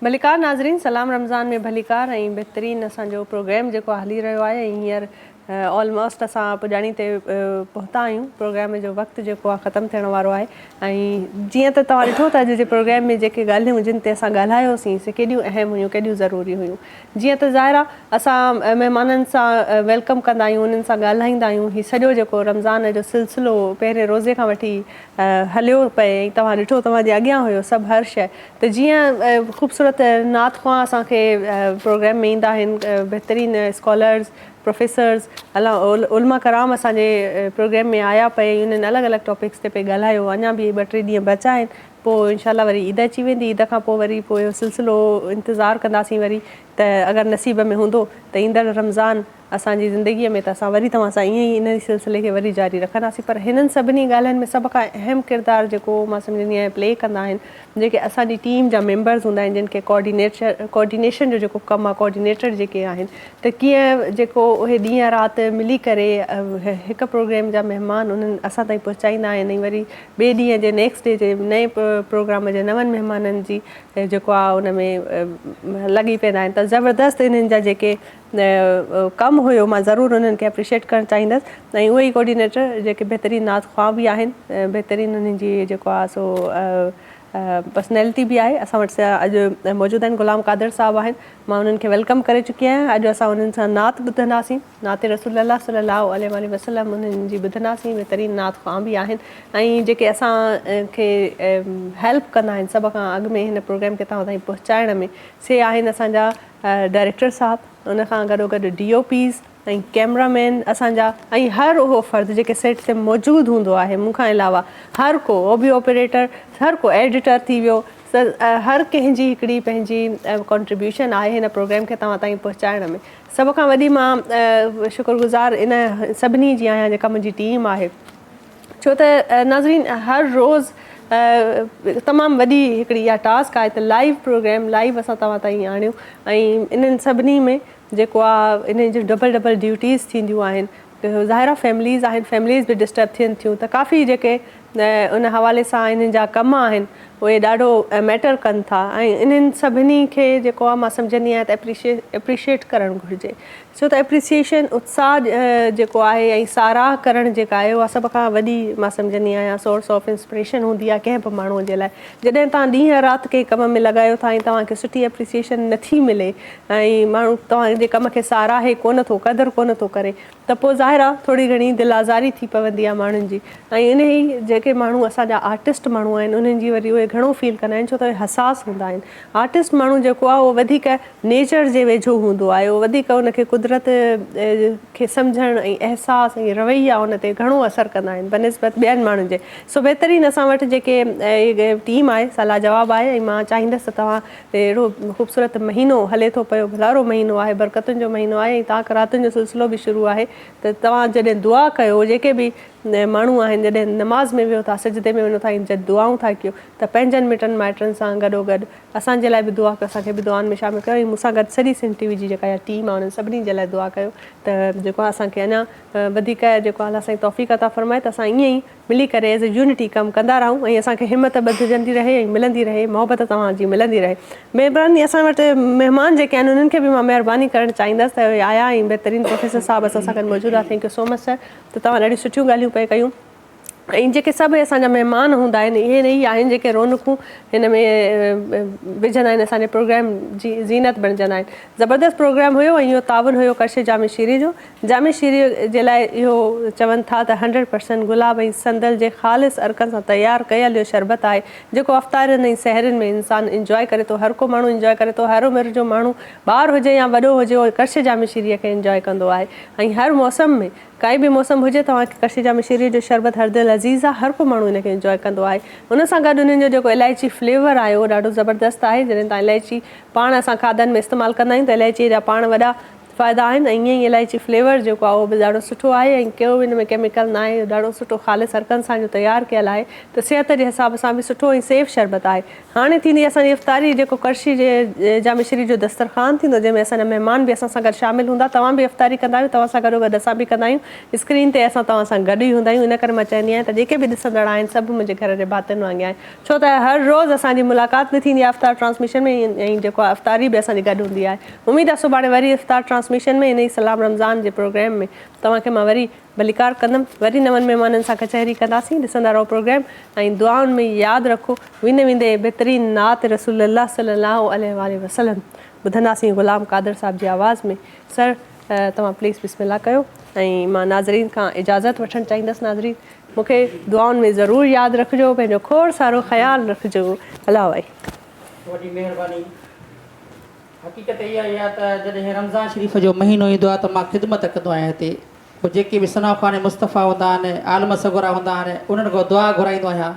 भलीकार नाज़रीन, सलाम रमज़ान में भलीकार ऐं बहितरीनु असांजो प्रोग्राम जेको हली रहियो आहे, हींअर ऑलमोस्ट असां पुॼाणी ते पहुता आहियूं। प्रोग्राम जो वक़्तु जेको आहे ख़तमु थियण वारो आहे ऐं जीअं त तव्हां ॾिठो त अॼु जे प्रोग्राम में जेके ॻाल्हियूं जिन ते असां ॻाल्हायोसीं से केॾियूं अहम हुयूं, केॾियूं ज़रूरी हुयूं। जीअं त ज़ाहिर आहे असां महिमाननि सां वेलकम कंदा आहियूं, उन्हनि सां ॻाल्हाईंदा आहियूं। हीउ सॼो जेको रमज़ान जो सिलसिलो पहिरें रोज़े खां वठी हलियो पए ऐं तव्हां ॾिठो तव्हांजे अॻियां हुयो सभु हर शइ। त जीअं ख़ूबसूरत नात ख़्वां असांखे प्रोग्राम में ईंदा आहिनि, बहितरीनु स्कॉलर्स प्रोफेसर्स अला उलमा कराम असांजे प्रोग्राम में आया पए, उन्हनि अलॻि अलॻि टॉपिक्स ते पे ॻाल्हायो। अञा बि 2-3 ॾींहं बचा आहिनि, पोइ इंशाल्लाह वरी ईद अची वेंदी, ईद खां पोइ वरी पोइ इहो सिलसिलो इंतज़ारु कंदासीं वरी त अगरि नसीब में हूंदो त ईंदड़ रमज़ान असांजी ज़िंदगीअ में त असां वरी तव्हां सां ईअं ई इन सिलसिले खे वरी जारी रखंदासीं। पर हिननि सभिनी ॻाल्हियुनि में सभ खां अहम किरदारु जेको मां सम्झंदी आहियां प्ले कंदा आहिनि जेके असांजी टीम जा मेंबर्स हूंदा आहिनि, जिन खे कोऑर्डिनेशन जो जेको कमु आहे, कोऑर्डिनेटर जेके आहिनि, त कीअं जेको उहे ॾींहं राति मिली करे हिकु प्रोग्राम जा महिमान उन्हनि असां ताईं पहुचाईंदा आहिनि। ऐं वरी ॿिए ॾींहं जे नेक्स्ट डे जे नए प्रोग्राम जे नवनि महिमाननि जी जेको आहे उन में लॻी पवंदा आहिनि। त ज़बरदस्त इन्हनि जा जेके कमु हुयो मां ज़रूरु उन्हनि खे अप्रिशिएट करणु चाहींदसि। ऐं उहे ई कोऑर्डिनेटर जेके बहितरीनु नात ख़्वाह बि आहिनि, बहितरीनु उन्हनि जी जेको आहे सो पर्सनैलिटी बि आहे। असां वटि अॼु मौजूदु आहिनि ग़ुलाम क़ादिर साहिबु आहिनि, मां उन्हनि खे वेलकम करे चुकी आहियां। अॼु असां उन्हनि सां नात ॿुधंदासीं, नात रसूल सल्लल्लाहु अलैहि वसल्लम उन्हनि जी ॿुधंदासीं। बहितरीनु नात ख़्वाह बि आहिनि ऐं जेके असांखे हेल्प कंदा आहिनि सभ खां अॻु में हिन प्रोग्राम खे तव्हां ताईं पहुचाइण में, से आहिनि असांजा डायरेक्टर साहिबु, उन खां गॾोगॾु DOPs ऐं कैमरामैन असांजा, ऐं हर उहो फ़र्दु जेके सेट ते मौजूदु हूंदो आहे मूंखां अलावा, हर को ओबियो ऑपरेटर, हर को एडिटर थी वियो, हर कंहिंजी हिकिड़ी पंहिंजी कॉन्ट्रीब्यूशन आहे हिन प्रोग्राम खे तव्हां ताईं पहुचाइण में। सभ खां वॾी मां शुक्रगुज़ार इन सभिनी जी आहियां जेका मुंहिंजी टीम आहे, छो त नाज़रीन हर रोज़ तमामु वॾी हिकिड़ी इहा टास्क आहे त लाइव प्रोग्राम लाइव असां तव्हां ताईं आणियूं। ऐं इन्हनि सभिनी में जेको आहे इन जी डबल ड्यूटीज़ थींदियूं आहिनि। ज़ाहिर फैमिलीज़ आहिनि, फैमिलीज़ बि डिस्टर्ब थियनि थियूं, त काफ़ी जेके उन हवाले सां इन्हनि जा कम आहिनि उहे ॾाढो मैटर कनि था। ऐं इन्हनि सभिनी खे जेको आहे मां सम्झंदी आहियां त एप्रिशिएट करणु घुरिजे, छो त एप्रिसिएशन उत्साह जेको आहे ऐं साराह करणु जेका आहे उहा सभ खां वॾी मां सम्झंदी आहियां सोर्स ऑफ इंस्पिरेशन हूंदी आहे कंहिं बि माण्हूअ जे लाइ। जॾहिं तव्हां ॾींहं राति कंहिं कम में लॻायो था ऐं तव्हांखे सुठी एप्रिसिएशन नथी मिले ऐं माण्हू तव्हांजे कम खे साराहे कोन थो, क़दुरु कोन थो करे, त पोइ ज़ाहिर आहे थोरी घणी दिलि आज़ारी थी पवंदी आहे माण्हुनि जी। ऐं इन ई जेके माण्हू असांजा आर्टिस्ट माण्हू आहिनि उन्हनि जी वरी उहे घणो फील कंदा आहिनि, छो त उहे हसास हूंदा आहिनि। आर्टिस्ट माण्हू जेको आहे उहो वधीक नेचर जे वेझो हूंदो आहे, उहो वधीक उनखे कुदरत खे सम्झणु ऐं अहसास ऐं रवैया उन ते घणो असरु कंदा आहिनि बनिस्बत ॿियनि माण्हुनि जे। सो बहितरीनु असां वटि जेके टीम आहे सलाह जवाबु आहे। ऐं मां चाहींदसि त तव्हां अहिड़ो ख़ूबसूरत महीनो हले थो पियो, भलारो महीनो आहे, बरकतुनि जो महीनो आहे ऐं तव्हां रातियुनि जो सिलसिलो बि शुरू आहे, त तव्हां जॾहिं दुआ कयो, जेके बि माण्हू आहिनि जॾहिं नमाज़ में वियो था, सजदे में वञो था, जॾहिं दुआऊं था कयो त पंहिंजनि मिटनि माइटनि सां गॾोगॾु असांजे लाइ बि दुआ कयो, असांखे बि दुआनि में शामिलु कयो। ऐं मूंसां गॾु सॼी सिंध TV जी जेका इहा टीम आहे उन्हनि सभिनी जे लाइ दुआ कयो त जेको आहे असांखे अञा वधीक जेको आहे अलाह साईं तौफ़ीक़ अता फ़रमाए त असां ईअं ई मिली करे एज़ ए यूनिटी कमु कंदा रहूं ऐं असांखे हिमत ॿधजंदी रहे ऐं मिलंदी रहे, मोहबत तव्हांजी मिलंदी रहे। महिरबानी असां वटि महिमान जेके आहिनि उन्हनि खे बि मां महिरबानी करणु चाहींदसि त उहे आया ऐं बहितरीनु प्रोफेसर साहिबु असां सां गॾु मौजूदु आहे। Thank you so much sir, त तव्हां ॾाढियूं सुठियूं ॻाल्हियूं पिया कयूं। ऐं जेके सभु असांजा महिमान हूंदा आहिनि इहे न ई आहिनि जेके रौनकूं हिन में विझंदा आहिनि, असांजे प्रोग्राम जी ज़ीनत बणिजंदा आहिनि। ज़बरदस्त प्रोग्राम हुयो ऐं इहो तावन हुयो करशे जामे शीरी जो। जामे शीरी जे लाइ इहो चवनि था त 100% गुलाब ऐं संदल जे ख़ालिस अर्कनि सां तयारु कयल इहो शरबत आहे जेको अफ़्तारनि ऐं सहरनि में इंसानु इंजॉय करे थो, हर को माण्हू इंजॉय करे थो, हर उमिरि जो माण्हू ॿार हुजे या वॾो हुजे उहो करशे जामे शीरीअ खे इंजॉय कंदो आहे। ऐं हर मौसम में काई बि मौसम हुजे तव्हांखे करशे जामे शीरीअ जो शरबत हर दिलि अज़ीज़ आहे, हर को माण्हू इनखे इंजॉय कंदो आहे। उन सां गॾु उन्हनि जो जेको इलायची फ्लेवर आहे उहो ॾाढो ज़बरदस्त आहे। जॾहिं तव्हां इलायची पाण असां खाधनि में इस्तेमालु कंदा आहियूं त इलायची जा पाण वॾा फ़ाइदा आहिनि ऐं ईअं ई इलायची फ्लेवर जेको आहे उहो बि ॾाढो सुठो आहे ऐं कहिड़ो बि हिन में केमिकल न आहे, ॾाढो सुठो ख़ालिस हरकनि सां जो तयारु कयल आहे, त सिहत जे हिसाब सां बि सुठो ऐं सेफ शरबत आहे। हाणे थींदी असांजी इफ़्तारी जेको करशी जे जामे शीरी जो दस्तरख़ान थींदो जंहिंमें असांजा महिमान बि असां सां गॾु शामिलु हूंदा। तव्हां बि इफ़्तारी कंदा आहियो, तव्हां सां गॾोगॾु असां बि कंदा आहियूं, स्क्रीन ते असां तव्हां सां गॾु ई हूंदा आहियूं। इन करे मां चवंदी आहियां त जेके बि ॾिसंदड़ आहिनि सभु मुंहिंजे घर जे भातियुनि वांगुरु आहिनि, छो त हर रोज़ु असांजी मुलाक़ात बि थींदी आहे इफ़्तार ट्रांसमिशन में ऐं जेको आहे इफ़्तारी बि असांजी गॾु हूंदी आहे। उमेदु आहे सुभाणे वरी इफ़्तार ट्रांसमिशन में इन ई सलाम रमज़ान जे प्रोग्राम में तव्हांखे मां वरी भलीकार कंदमि, वरी नवनि महिमाननि सां कचहरी कंदासीं। ॾिसंदा रहो प्रोग्राम ऐं दुआउनि में यादि रखो, वेंदे वेंदे बहितरीनु नात रसूल सल्लल्लाहु अलैहि वसल्लम ॿुधंदासीं ग़ुलाम क़ादिर साहिब जी आवाज़ में। सर तव्हां प्लीज़ बिस्मिल्लाह कयो ऐं मां नाज़रीन खां इजाज़त वठणु चाहींदसि। नाज़रीन मूंखे दुआउनि में ज़रूरु यादि रखिजो, पंहिंजो खोड़ सारो ख़्यालु रखिजो। अलाह भाई वॾी महिरबानी। हक़ीक़त इहा आहे त जॾहिं रमज़ान शरीफ़ जो महीनो ईंदो आहे त मां ख़िदमत कंदो आहियां हिते। पोइ जेके बि सनाफ़ान मुस्तफ़ा हूंदा आहिनि, आलम सगोरा हूंदा आहिनि, उन्हनि खां दुआ घुराईंदो आहियां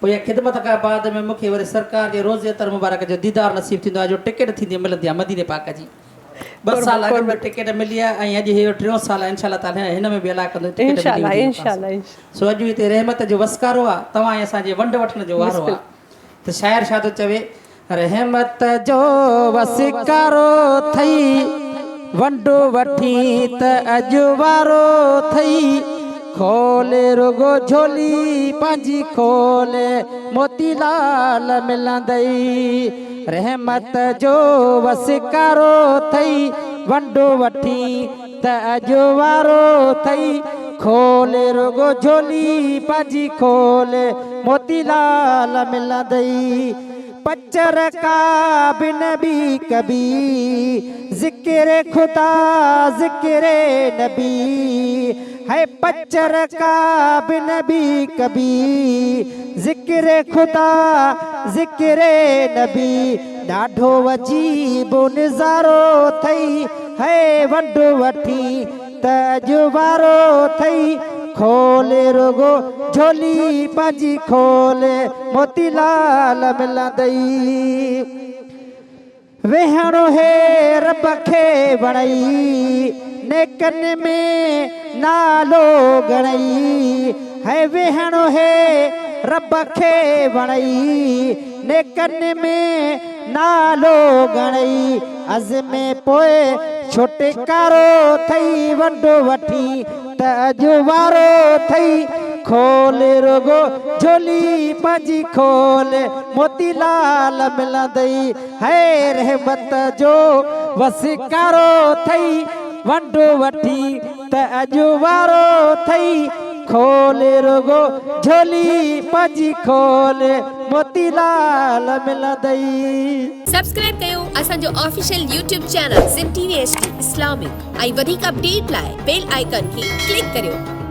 पोइ इहा ख़िदमत खां बाद में मूंखे वरी सरकार जे रोज़े अतर मुबारक जो दीदार नसीब थींदो आहे जो टिकट थींदी मिलंदी आहे मदीने पाक जी 2 साल अॻु में टिकट मिली आहे ऐं अॼु इहो 3 साल इंशाल्लाह ताला हिन में बि अला कंदो टिकट इंशाल्लाह इंशाल्लाह सो अॼु हिते रहमत जो वसकारो आहे तव्हां ऐं असांजे वंड वठण जो वारो आहे त शाइर छा थो चवे रहमत जो वसकारो थई वंड वठी त अॼु वारो थई खोले रुगो झोली पंहिंजी खोले मोतीलाल मिलंदई रहमत जो वसकारो थई वंडो वठी त अॼु वारो थई खोले रुगो झोली पंहिंजी खोले मोतीलाल मिलंदई पचर का बिन भी कभी जिक्र खुदा जिक्र नबी है पचर का बिन भी कभी जिक्र खुदा जिक्र नबी ॾाढो अजीब नज़ारो थई है वंडो वठी त अॼु वारो थई खोले रुगो झोली पंहिंजी खोले मोतीलाल मिलंदई वेहणो है रब खे वणई नेकन में नालो गणई है वेहणो है रब खे वणई नेकन में नालो गणई अज़ में पोए छुटकारो थई वंडो वठी त अॼु वारो थई खोले रुगो झोली पंहिंजी खोले मोतीलाल मिलंदई है रहमत जो वसकारो थई वंडो वठी त अॼु वारो थई खोले रुगो झोली पंहिंजी खोले मोतीलाल मिलंदई सब्सक्राइब कयो असांजो official YouTube channel SIM TV HD Islamic ऐं वधीक अपडेट लाइ बेल आइकन खे क्लिक करियो।